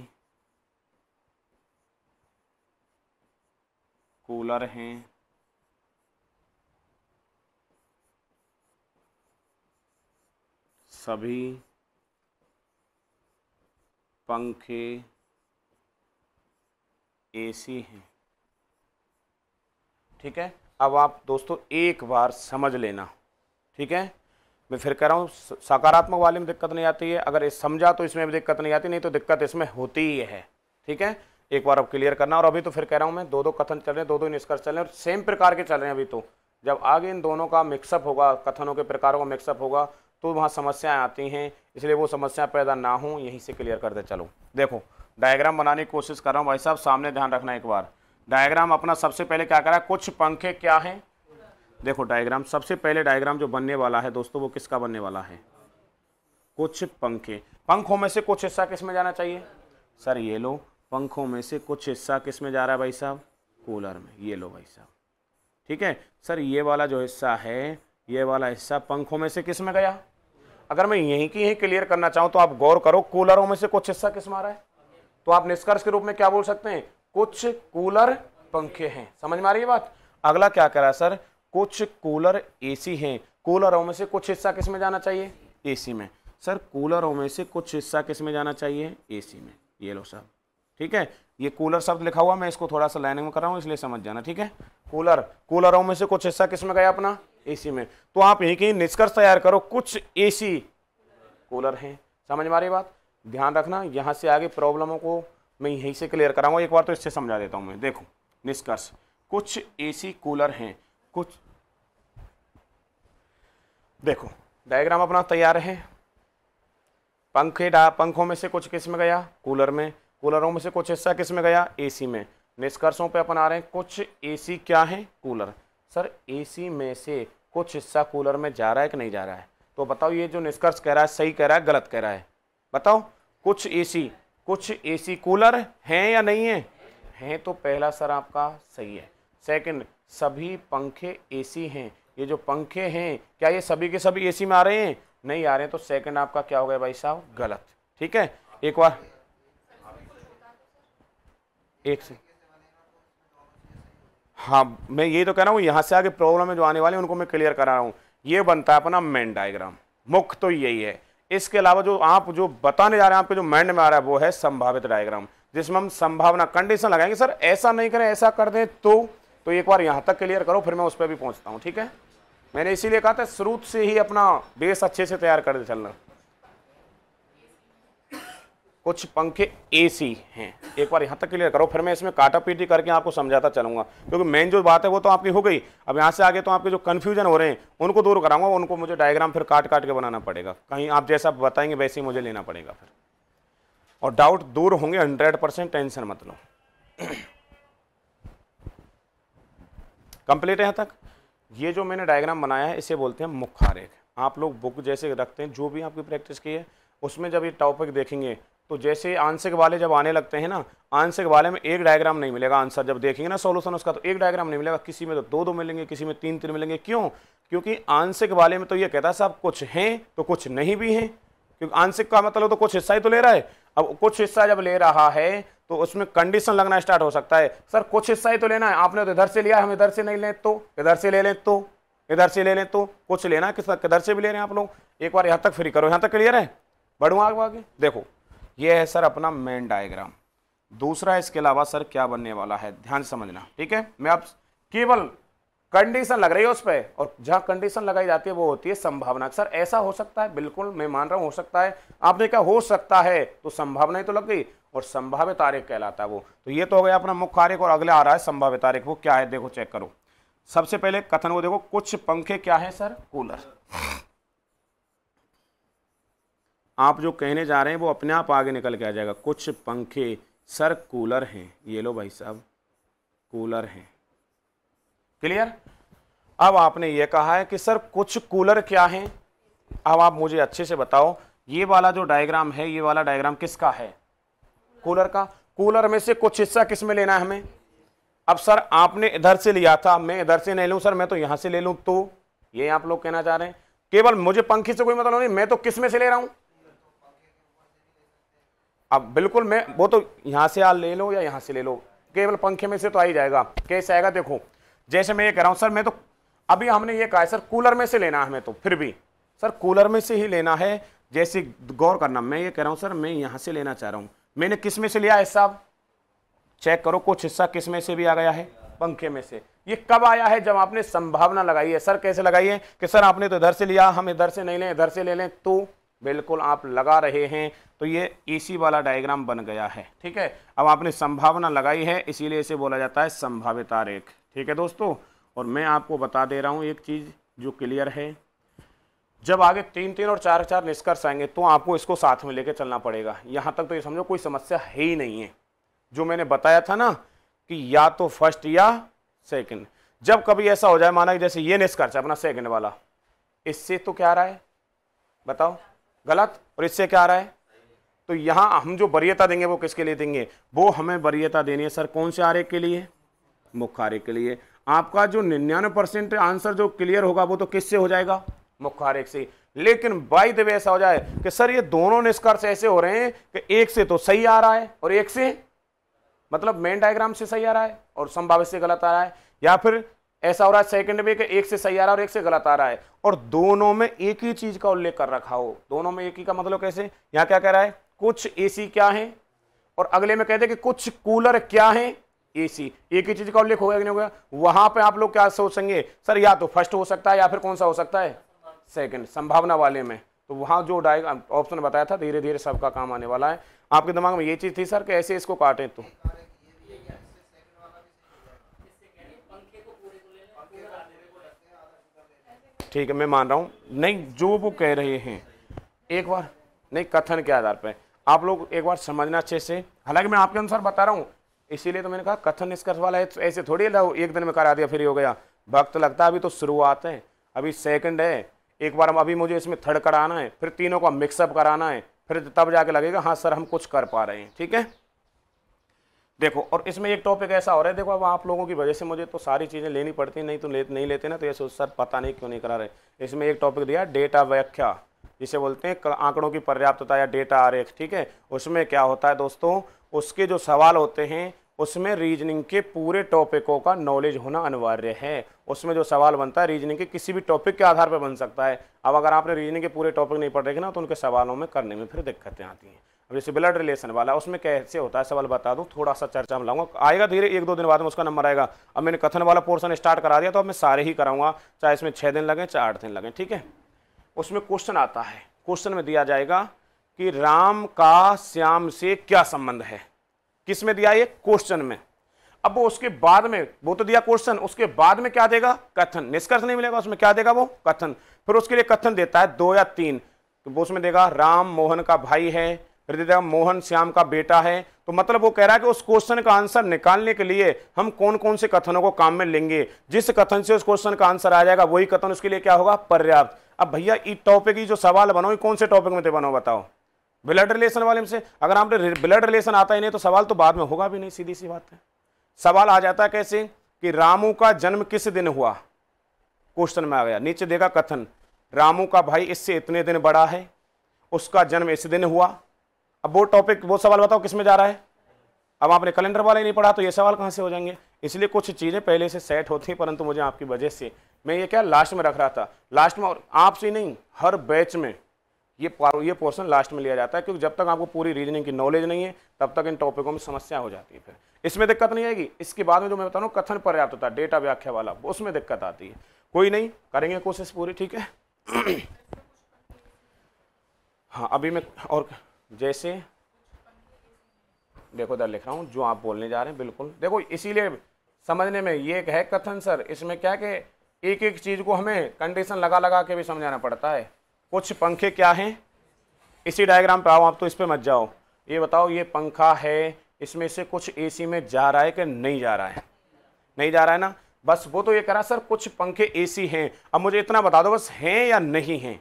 कूलर हैं, सभी पंखे एसी हैं। ठीक है, अब आप दोस्तों एक बार समझ लेना। ठीक है, मैं फिर कह रहा हूँ, सकारात्मक वाले में दिक्कत नहीं आती है, अगर इस समझा तो इसमें भी दिक्कत नहीं आती, नहीं तो दिक्कत इसमें होती ही है। ठीक है, एक बार अब क्लियर करना। और अभी तो फिर कह रहा हूँ मैं, दो दो कथन चल रहे हैं, दो दो निष्कर्ष चल रहे हैं और सेम प्रकार के चल रहे हैं अभी तो। जब आगे इन दोनों का मिक्सअप होगा, कथनों के प्रकारों का मिक्सअप होगा, तो वहाँ समस्याएं आती हैं, इसलिए वो समस्या पैदा ना हो, यहीं से क्लियर करते चलो। देखो डायग्राम बनाने की कोशिश कर रहा हूँ भाई साहब, सामने ध्यान रखना एक बार। डायग्राम अपना सबसे पहले क्या करा, कुछ पंखे क्या हैं? देखो डायग्राम, सबसे पहले डायग्राम जो बनने वाला है दोस्तों वो किसका बनने वाला है? कुछ पंखे, पंखों में से कुछ हिस्सा किस में जाना चाहिए? सर ये लो, पंखों में से कुछ हिस्सा किस में जा रहा है भाई साहब? कूलर में। ये लो भाई साहब, ठीक है सर। ये वाला जो हिस्सा है, ये वाला हिस्सा पंखों में से किस में गया? अगर मैं यहीं की यहीं क्लियर करना चाहूं तो आप गौर करो, कूलरों में से कुछ हिस्सा किस में आ रहा है? तो आप निष्कर्ष के रूप में क्या बोल सकते हैं? कुछ कूलर पंखे हैं। समझ में आ रही है बात? अगला क्या करा सर? कुछ कूलर एसी हैं। कूलरों में से कुछ हिस्सा किस में जाना चाहिए? एसी में। सर कूलरों में से कुछ हिस्सा किस में जाना चाहिए? एसी में। ये लो साहब, ठीक है। ये कूलर शब्द लिखा हुआ, मैं इसको थोड़ा सा लाइनिंग में कर रहा हूँ इसलिए समझ जाना, ठीक है। कूलर, कूलरों में से कुछ हिस्सा किस में गया? अपना एसी में। तो आप यहीं की निष्कर्ष तैयार करो, कुछ एसी कूलर हैं। समझ में आ रही बात? ध्यान रखना, यहां से आगे प्रॉब्लमों को मैं यहीं से क्लियर कराऊंगा। एक बार तो इससे समझा देता हूं मैं। देखो निष्कर्ष, कुछ एसी कूलर हैं, कुछ, देखो डायग्राम अपना तैयार है। पंखों में से कुछ किस में गया? कूलर में। कूलरों में से कुछ हिस्सा किस में गया? एसी में। निष्कर्षों पे अपन आ रहे हैं, कुछ एसी क्या है? कूलर। सर एसी में से कुछ हिस्सा कूलर में जा रहा है कि नहीं जा रहा है? तो बताओ ये जो निष्कर्ष कह रहा है सही कह रहा है गलत कह रहा है? बताओ। कुछ एसी कूलर हैं या नहीं है? हैं, तो पहला सर आपका सही है। सेकंड, सभी पंखे एसी हैं। ये जो पंखे हैं क्या ये सभी के सभी एसी में आ रहे हैं? नहीं आ रहे हैं, तो सेकंड आपका क्या हो गया भाई साहब? गलत। ठीक है, एक बार एक से, हाँ मैं यही तो कह रहा हूँ, यहाँ से आगे प्रॉब्लम में जो आने वाले हैं उनको मैं क्लियर करा रहा हूँ। ये बनता है अपना मेन डायग्राम, मुख्य तो यही है। इसके अलावा जो आप जो बताने जा रहे हैं आपके जो माइंड में आ रहा है वो है संभावित डायग्राम, जिसमें हम संभावना कंडीशन लगाएंगे। सर ऐसा नहीं करें, ऐसा कर दें तो एक बार यहाँ तक क्लियर करो, फिर मैं उस पर भी पहुँचता हूँ। ठीक है, मैंने इसीलिए कहा था शुरू से ही अपना बेस अच्छे से तैयार कर चलना। कुछ पंखे एसी हैं, एक बार यहाँ तक क्लियर करो, फिर मैं इसमें काटा पीटी करके आपको समझाता चलूंगा, क्योंकि मेन जो बात है वो तो आपकी हो गई। अब यहाँ से आगे तो आपके जो कन्फ्यूजन हो रहे हैं उनको दूर कराऊंगा, उनको मुझे डायग्राम फिर काट काट के बनाना पड़ेगा, कहीं आप जैसा बताएंगे वैसे ही मुझे लेना पड़ेगा फिर, और डाउट दूर होंगे 100%, टेंशन मत लो। कंप्लीट है यहाँ तक? ये जो मैंने डायग्राम बनाया है इसे बोलते हैं मुख्य आरेख। आप लोग बुक जैसे रखते हैं, जो भी आपकी प्रैक्टिस की है उसमें जब ये टॉपिक देखेंगे तो जैसे आंसर वाले जब आने लगते हैं ना, आंसर वाले में एक डायग्राम नहीं मिलेगा। आंसर जब देखेंगे ना सॉल्यूशन उसका, तो एक डायग्राम नहीं मिलेगा, किसी में तो दो दो मिलेंगे, किसी में तीन तीन मिलेंगे। क्यों? क्योंकि आंसर वाले में तो ये कहता है साहब कुछ हैं तो कुछ नहीं भी हैं, क्योंकि आंसर का मतलब तो कुछ हिस्सा ही तो ले रहा है। अब कुछ हिस्सा जब ले रहा है तो उसमें कंडीशन लगना स्टार्ट हो सकता है, सर कुछ हिस्सा ही तो लेना है, आपने तो इधर से लिया, हम इधर से नहीं लें तो, इधर से ले लें तो, इधर से ले लें तो, कुछ लेना है किधर से भी ले रहे हैं आप लोग। एक बार यहाँ तक फ्री करो, यहाँ तक क्लियर है? बढ़ूँ आगे? देखो ये है सर अपना मेन डायग्राम। दूसरा इसके अलावा सर क्या बनने वाला है, ध्यान समझना। ठीक है, मैं अब केवल कंडीशन लग रही है उस पर, और जहां कंडीशन लगाई जाती है वो होती है संभावना। सर ऐसा हो सकता है, बिल्कुल मैं मान रहा हूं हो सकता है। आपने कहा हो सकता है तो संभावना ही तो लग गई, और संभावित आरेख कहलाता है वो। तो ये तो हो गया अपना मुख्य आरेख, और अगले आ रहा है संभावित आरेख। वो क्या है देखो, चेक करो। सबसे पहले कथन को देखो, कुछ पंखे क्या है सर? कूलर। आप जो कहने जा रहे हैं वो अपने आप आगे निकल के आ जाएगा। कुछ पंखे सर कूलर हैं, ये लो भाई साहब कूलर हैं। क्लियर? अब आपने ये कहा है कि सर कुछ कूलर क्या हैं। अब आप मुझे अच्छे से बताओ, ये वाला जो डायग्राम है, ये वाला डायग्राम किसका है? कूलर का। कूलर में से कुछ हिस्सा किस में लेना है हमें? अब सर आपने इधर से लिया था, मैं इधर से नहीं लूं सर, मैं तो यहां से ले लूं, तो ये आप लोग कहना चाह रहे हैं केवल मुझे पंखे से कोई मतलब नहीं, मैं तो किस में से ले रहा हूं? अब बिल्कुल मैं वो तो यहां से आप ले लो या यहां से ले लो, केवल पंखे में से तो आ ही जाएगा। कैसे आएगा देखो, जैसे मैं ये कह रहा हूं सर, मैं तो अभी हमने ये कहा है सर कूलर में से लेना है हमें, तो फिर भी सर कूलर में से ही लेना है। जैसे गौर करना, मैं ये कह रहा हूं सर मैं यहां से लेना चाह रहा हूं, मैंने किस में से लिया है साहब? चेक करो, कुछ हिस्सा किस में से भी आ गया है? पंखे में से। ये कब आया है? जब आपने संभावना लगाई है। सर कैसे लगाई है कि सर आपने तो इधर से लिया, हम इधर से नहीं लें, इधर से ले लें, तो बिल्कुल आप लगा रहे हैं, तो ये एसी वाला डायग्राम बन गया है। ठीक है, अब आपने संभावना लगाई है, इसीलिए इसे बोला जाता है संभावित आरेख। ठीक है दोस्तों, और मैं आपको बता दे रहा हूं एक चीज जो क्लियर है, जब आगे 3-3 और 4-4 निष्कर्ष आएंगे तो आपको इसको साथ में लेके चलना पड़ेगा। यहां तक तो ये समझो कोई समस्या है ही नहीं है। जो मैंने बताया था ना कि या तो फर्स्ट या सेकंड, जब कभी ऐसा हो जाए, माना कि जैसे ये निष्कर्ष अपना सेकंड वाला, इससे तो क्या आ रहा है बताओ, गलत, और इससे क्या आ रहा है, तो यहां हम जो वरीयता देंगे वो किसके लिए देंगे, वो हमें वरीयता देनी है सर कौन से आरेख के लिए, मुख्य आरेख के लिए। आपका जो 99% आंसर जो क्लियर होगा वो तो किससे हो जाएगा, मुख्य आरेख से। लेकिन बाय द वे ऐसा हो जाए कि सर ये दोनों निष्कर्ष ऐसे हो रहे हैं कि एक से तो सही आ रहा है और एक से मतलब मेन डायग्राम से सही आ रहा है और संभावित से गलत आ रहा है, या फिर ऐसा हो रहा है सेकंड में कि एक से सही आ रहा है और एक से गलत आ रहा है, और दोनों में एक ही चीज का उल्लेख कर रखा हो, दोनों में एक ही का मतलब कैसे, यहां क्या कह रहा है कुछ एसी क्या है, और अगले में कहते हैं कि कुछ कूलर क्या है एसी, एक ही चीज का उल्लेख हो गया कि नहीं हो गया। वहां पे आप लोग क्या सोचेंगे सर, या तो फर्स्ट हो सकता है या फिर कौन सा हो सकता है, सेकंड, संभावना वाले में। तो वहां जो ऑप्शन बताया था धीरे धीरे सबका काम आने वाला है। आपके दिमाग में ये चीज थी सर कि ऐसे इसको काटें तो ठीक है, मैं मान रहा हूं, नहीं जो वो कह रहे हैं एक बार, नहीं कथन के आधार पर आप लोग एक बार समझना अच्छे से, हालांकि मैं आपके अनुसार बता रहा हूं, इसीलिए तो मैंने कहा कथन निष्कर्ष वाला है, ऐसे थोड़ी एक दिन में करा दिया फिर ही हो गया, वक्त लगता है, अभी तो शुरुआत है, अभी सेकंड है, एक बार अभी मुझे इसमें थर्ड कराना है, फिर तीनों का मिक्सअप कराना है, फिर तब जाके लगेगा हाँ सर हम कुछ कर पा रहे हैं। ठीक है, देखो, और इसमें एक टॉपिक ऐसा हो रहा है, देखो अब आप लोगों की वजह से मुझे तो सारी चीज़ें लेनी पड़ती, नहीं तो नहीं लेते ना, तो ये सोच सर पता नहीं क्यों नहीं करा रहे। इसमें एक टॉपिक दिया डेटा व्याख्या, जिसे बोलते हैं आंकड़ों की पर्याप्तता या डेटा आरेख। ठीक है, उसमें क्या होता है दोस्तों, उसके जो सवाल होते हैं उसमें रीजनिंग के पूरे टॉपिकों का नॉलेज होना अनिवार्य है। उसमें जो सवाल बनता है रीजनिंग के किसी भी टॉपिक के आधार पर बन सकता है। अब अगर आपने रीजनिंग के पूरे टॉपिक नहीं पढ़ रखे ना, तो उनके सवालों में करने में फिर दिक्कतें आती हैं। अब जैसे ब्लड रिलेशन वाला, उसमें कैसे होता है सवाल बता दूं, थोड़ा सा चर्चा में लाऊंगा, आएगा धीरे, 1-2 दिन बाद में उसका नंबर आएगा। अब मैंने कथन वाला पोर्शन स्टार्ट करा दिया, तो अब मैं सारे ही कराऊंगा, चाहे इसमें 6 दिन लगे चाहे 8 दिन लगे। ठीक है, उसमें क्वेश्चन आता है, क्वेश्चन में दिया जाएगा कि राम का श्याम से क्या संबंध है। किस में दिया ये, क्वेश्चन में। अब वो उसके बाद में, वो तो दिया क्वेश्चन, उसके बाद में क्या देगा, कथन, निष्कर्ष नहीं मिलेगा, उसमें क्या देगा वो, कथन। फिर उसके लिए कथन देता है 2 या 3, तो वो उसमें देगा राम मोहन का भाई है, फिर देगा मोहन श्याम का बेटा है। तो मतलब वो कह रहा है कि उस क्वेश्चन का आंसर निकालने के लिए हम कौन कौन से कथनों को काम में लेंगे, जिस कथन से उस क्वेश्चन का आंसर आ जाएगा वही कथन उसके लिए क्या होगा, पर्याप्त। अब भैया इस टॉपिक की जो सवाल बनाओ कौन से टॉपिक में थे बनाओ बताओ, ब्लड रिलेशन वाले में से। अगर आपने ब्लड रिलेशन आता ही नहीं तो सवाल तो बाद में होगा भी नहीं, सीधी सी बात है। सवाल आ जाता है कैसे कि रामू का जन्म किस दिन हुआ, क्वेश्चन में आ गया, नीचे देगा कथन, रामू का भाई इससे इतने दिन बड़ा है, उसका जन्म इस दिन हुआ। अब वो टॉपिक, वो सवाल बताओ किस में जा रहा है। अब आपने कैलेंडर वाला ही नहीं पढ़ा तो ये सवाल कहां से हो जाएंगे। इसलिए कुछ चीजें पहले से सेट होती हैं, परंतु मुझे आपकी वजह से मैं ये क्या लास्ट में रख रहा था, लास्ट में, और आपसे नहीं हर बैच में ये पोर्शन लास्ट में लिया जाता है, क्योंकि जब तक आपको पूरी रीजनिंग की नॉलेज नहीं है तब तक इन टॉपिकों में समस्या हो जाती है। फिर इसमें दिक्कत नहीं आएगी, इसके बाद में जो मैं बता रहा हूँ कथन पर्याप्तता, डेटा व्याख्या वाला, उसमें दिक्कत आती है। कोई नहीं, करेंगे कोशिश पूरी। ठीक है हाँ, अभी मैं और जैसे देखो इधर लिख रहा हूँ जो आप बोलने जा रहे हैं, बिल्कुल देखो, इसीलिए समझने में ये है कथन सर, इसमें क्या कि एक एक चीज को हमें कंडीशन लगा लगा के भी समझाना पड़ता है। कुछ पंखे क्या हैं, इसी डायग्राम पे आओ आप, तो इस पे मत जाओ, ये बताओ ये पंखा है, इसमें से कुछ एसी में जा रहा है कि नहीं जा रहा है, नहीं जा रहा है ना, बस वो तो ये करा सर कुछ पंखे एसी हैं। अब मुझे इतना बता दो बस हैं या नहीं हैं,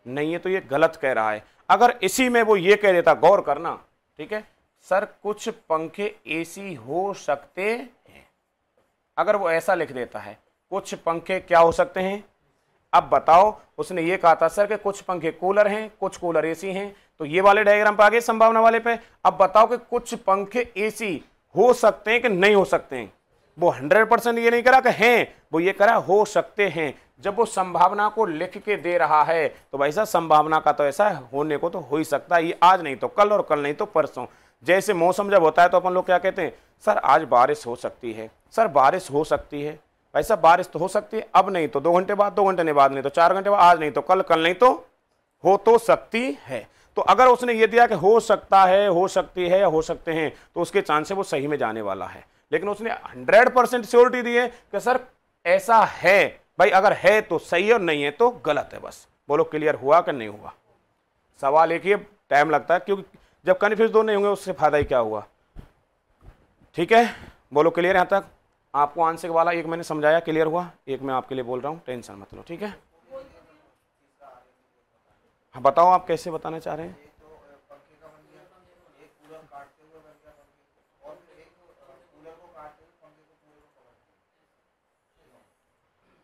नहीं है तो ये गलत कह रहा है। अगर इसी में वो ये कह देता, गौर करना, ठीक है सर कुछ पंखे एसी हो सकते हैं, अगर वो ऐसा लिख देता है कुछ पंखे क्या हो सकते हैं, अब बताओ उसने ये कहा था सर कि कुछ पंखे कूलर हैं, कुछ कूलर एसी हैं, तो ये वाले डायग्राम पे आ गए संभावना वाले पे। अब बताओ कि कुछ पंखे एसी हो सकते हैं कि नहीं हो सकते हैं। वो 100% ये नहीं करा कि हैं, वो ये करा हो सकते हैं। जब वो संभावना को लिख के दे रहा है तो भाई साहब संभावना का तो ऐसा होने को तो हो ही सकता है, ये आज नहीं तो कल और कल नहीं तो परसों। जैसे मौसम जब होता है तो अपन लोग क्या कहते हैं, सर आज बारिश हो सकती है, सर बारिश हो सकती है, भाई साहब बारिश तो हो सकती है, अब नहीं तो 2 घंटे बाद, 2 घंटे बाद नहीं तो 4 घंटे बाद, आज नहीं तो कल, कल नहीं तो हो तो सकती है। तो अगर उसने ये दिया कि हो सकता है, हो सकती है या हो सकते हैं, तो उसके चांस है वो सही में जाने वाला है। लेकिन उसने 100% श्योरिटी दी है कि सर ऐसा है, भाई अगर है तो सही है और नहीं है तो गलत है। बस बोलो क्लियर हुआ कि नहीं हुआ। सवाल एक ही, टाइम लगता है क्योंकि जब कन्फ्यूज दो नहीं होंगे उससे फायदा ही क्या हुआ। ठीक है, बोलो क्लियर यहां तक। आपको आंशिक वाला एक मैंने समझाया, क्लियर हुआ, एक मैं आपके लिए बोल रहा हूँ, टेंशन मत लो, ठीक है। हाँ बताओ आप कैसे बताना चाह रहे हैं।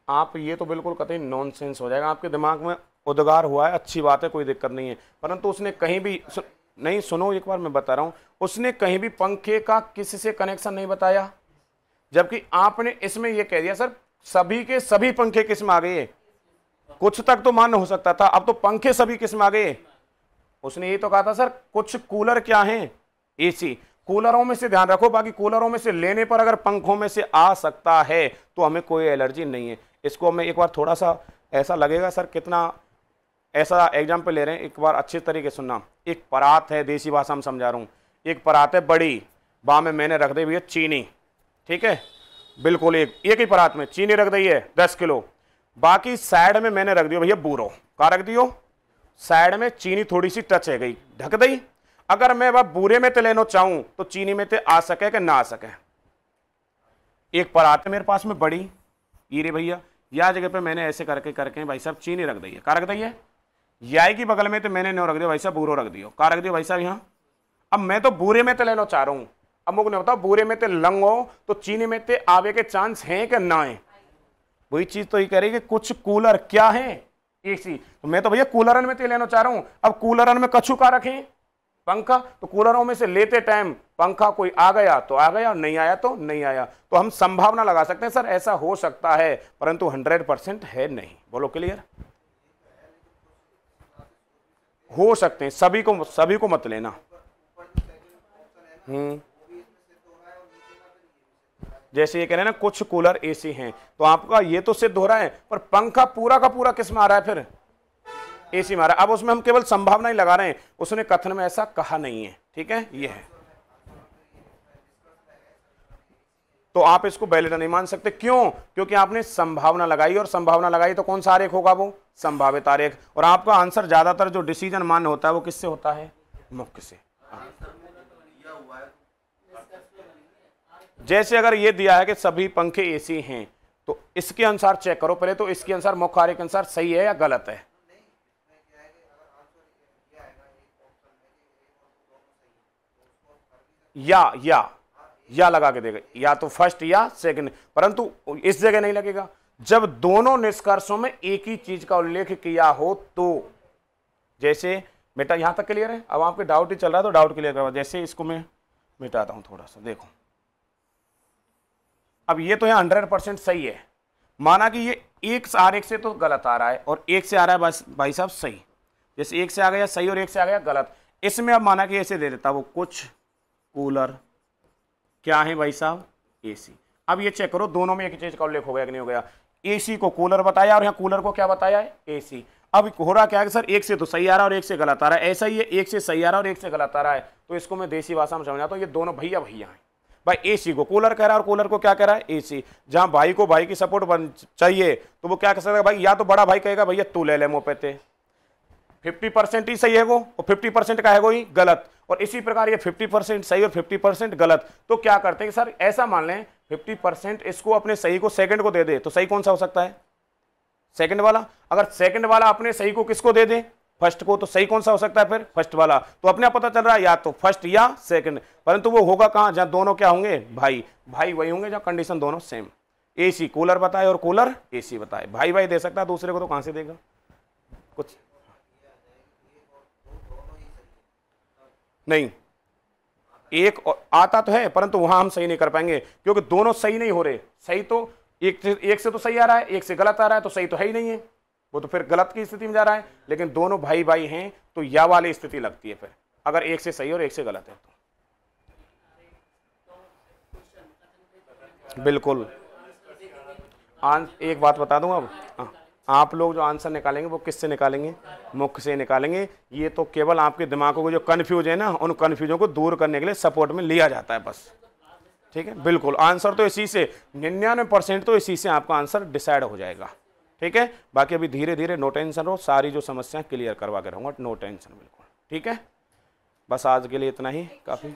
आप ये तो बिल्कुल कतई नॉनसेंस हो जाएगा, आपके दिमाग में उद्गार हुआ है, अच्छी बात है, कोई दिक्कत नहीं है, परंतु उसने कहीं भी नहीं, सुनो एक बार मैं बता रहा हूं, उसने कहीं भी पंखे का किसी से कनेक्शन नहीं बताया, जबकि आपने इसमें यह कह दिया सर सभी के सभी पंखे किस में आ गए, कुछ तक तो मान हो सकता था, अब तो पंखे सभी किस में आ गए। उसने ये तो कहा था सर कुछ कूलर क्या हैं, एसी, कूलरों में से ध्यान रखो, बाकी कूलरों में से लेने पर अगर पंखों में से आ सकता है तो हमें कोई एलर्जी नहीं है। इसको हमें एक बार थोड़ा सा ऐसा लगेगा सर कितना ऐसा एग्जाम्पल ले रहे हैं, एक बार अच्छे तरीके सुनना। एक परात है, देसी भाषा में समझा रहा हूँ, एक परात है बड़ी, बा में मैंने रख दी भैया चीनी, ठीक है, बिल्कुल एक ही परात में चीनी रख दी है 10 किलो, बाकी साइड में मैंने रख दियो भैया बूरो, का रख दियो साइड में चीनी थोड़ी सी टच है गई, ढक दी। अगर मैं वह बूरे में ते लेना चाहूं तो चीनी में ते आ सके कि ना आ सके। एक परात है मेरे पास में बड़ी, ये रे भैया, या जगह पे मैंने ऐसे करके करके भाई साहब चीनी रख दी है, का रख दी है, याई की बगल में तो मैंने नो रख दिया भाई साहब बूरो रख दियो, का रख दियो भाई साहब यहाँ। अब मैं तो बूरे में ते लेना चाह रहा हूं, अब मुझे नहीं बताओ बूरे में ते लंगो तो चीनी में ते आवे के चांस हैं कि ना है। वही चीज तो ये कह रही कि कुछ कूलर क्या है, एसी, तो मैं तो भैया कूलरन में ते लेना चाह रहा हूं। अब कूलरन में कछु का रखें, पंखा, तो कूलरों में से लेते टाइम पंखा कोई आ गया तो आ गया, नहीं आया तो नहीं आया, तो हम संभावना लगा सकते हैं सर ऐसा हो सकता है, परंतु 100% है नहीं। बोलो क्लियर, हो सकते हैं, सभी को मत लेना। जैसे ये कह रहे हैं ना कुछ कूलर एसी हैं, तो आपका ये तो सिद्ध हो रहा है, पर पंखा पूरा का पूरा किस में आ रहा है, फिर एसी में आ रहा है। अब उसमें हम केवल संभावना ही लगा रहे हैं, उसने कथन में ऐसा कहा नहीं है, ठीक है, ये है। तो आप इसको वैलिड नहीं मान सकते, क्यों, क्योंकि आपने संभावना लगाई, और संभावना लगाई तो कौन सा आरेख होगा, वो संभावित आरेख, और आपका आंसर ज्यादातर जो डिसीजन मान्य होता है वो किससे होता है, मुख्य से। जैसे अगर ये दिया है कि सभी पंखे एसी हैं, तो इसके अनुसार चेक करो पहले, तो इसके अनुसार मुख्य आरेख के अनुसार सही है या गलत है। या लगा के देगा, या तो फर्स्ट या सेकंड, परंतु इस जगह नहीं लगेगा जब दोनों निष्कर्षों में एक ही चीज का उल्लेख किया हो तो। जैसे बेटा यहां तक क्लियर है, अब आपके डाउट ही चल रहा है तो डाउट क्लियर करवा। जैसे इसको मैं मिटाता हूं थोड़ा सा, देखो अब ये तो यहाँ 100% सही है, माना कि ये एक आरेख से तो गलत आ रहा है और एक से आ रहा है बस भाई साहब सही, जैसे एक से आ गया सही और एक से आ गया गलत। इसमें अब माना कि ऐसे दे देता वो कुछ कूलर क्या है भाई साहब, एसी। अब ये चेक करो दोनों में एक चीज का उल्लेख हो गया कि नहीं हो गया, एसी को कूलर बताया और यहाँ कूलर को क्या बताया है, एसी। अब हो रहा क्या है सर, एक से तो सही आ रहा है और एक से गलत आ रहा है, ऐसा ही है, एक से सही आ रहा है और एक से गलत आ रहा है, तो इसको मैं देसी भाषा में समझाता हूँ, ये दोनों भैया भैया हैं। भाई एसी को कूलर कह रहा है और कूलर को क्या कह रहा है, एसी। जहां भाई को भाई की सपोर्ट बन चाहिए तो वो क्या कह सकता है, भाई या तो बड़ा भाई कहेगा भैया तू ले ले मुंह पे, 50% ही सही है वो और 50% का है वो ही गलत, और इसी प्रकार ये 50% सही और 50% गलत। तो क्या करते हैं सर, ऐसा मान लें 50% इसको अपने सही को सेकंड को दे दे, तो सही कौन सा हो सकता है, सेकंड वाला। अगर सेकंड वाला अपने सही को किसको दे दे, फर्स्ट को, तो सही कौन सा हो सकता है फिर, फर्स्ट वाला। तो अपने पता चल रहा है या तो फर्स्ट या सेकंड, परंतु वो होगा कहां, जहां दोनों क्या होंगे, भाई भाई वही होंगे जहां कंडीशन दोनों सेम। एसी कूलर बताए और कूलर एसी बताए, भाई भाई दे सकता है, दूसरे को तो कहां से देगा कुछ नहीं। एक आता तो है परंतु वहां हम सही नहीं कर पाएंगे क्योंकि दोनों सही नहीं हो रहे। सही तो एक से तो सही आ रहा है, एक से गलत आ रहा है, तो सही तो है ही नहीं है, वो तो फिर गलत की स्थिति में जा रहा है। लेकिन दोनों भाई भाई हैं तो या वाली स्थिति लगती है फिर, अगर एक से सही और एक से गलत है तो। बिल्कुल एक बात बता दूं, अब आप लोग जो आंसर निकालेंगे वो किससे निकालेंगे, मुख्य से निकालेंगे। ये तो केवल आपके दिमागों को जो कंफ्यूज है ना, उन कंफ्यूजों को दूर करने के लिए सपोर्ट में लिया जाता है बस, ठीक है। बिल्कुल आंसर तो इसी से 99% तो इसी से आपका आंसर डिसाइड हो जाएगा, ठीक है। बाकी अभी धीरे धीरे नो टेंशन रहो, सारी जो समस्याएं क्लियर करवा के रहूंगा, नो टेंशन बिल्कुल, ठीक है। बस आज के लिए इतना ही काफ़ी।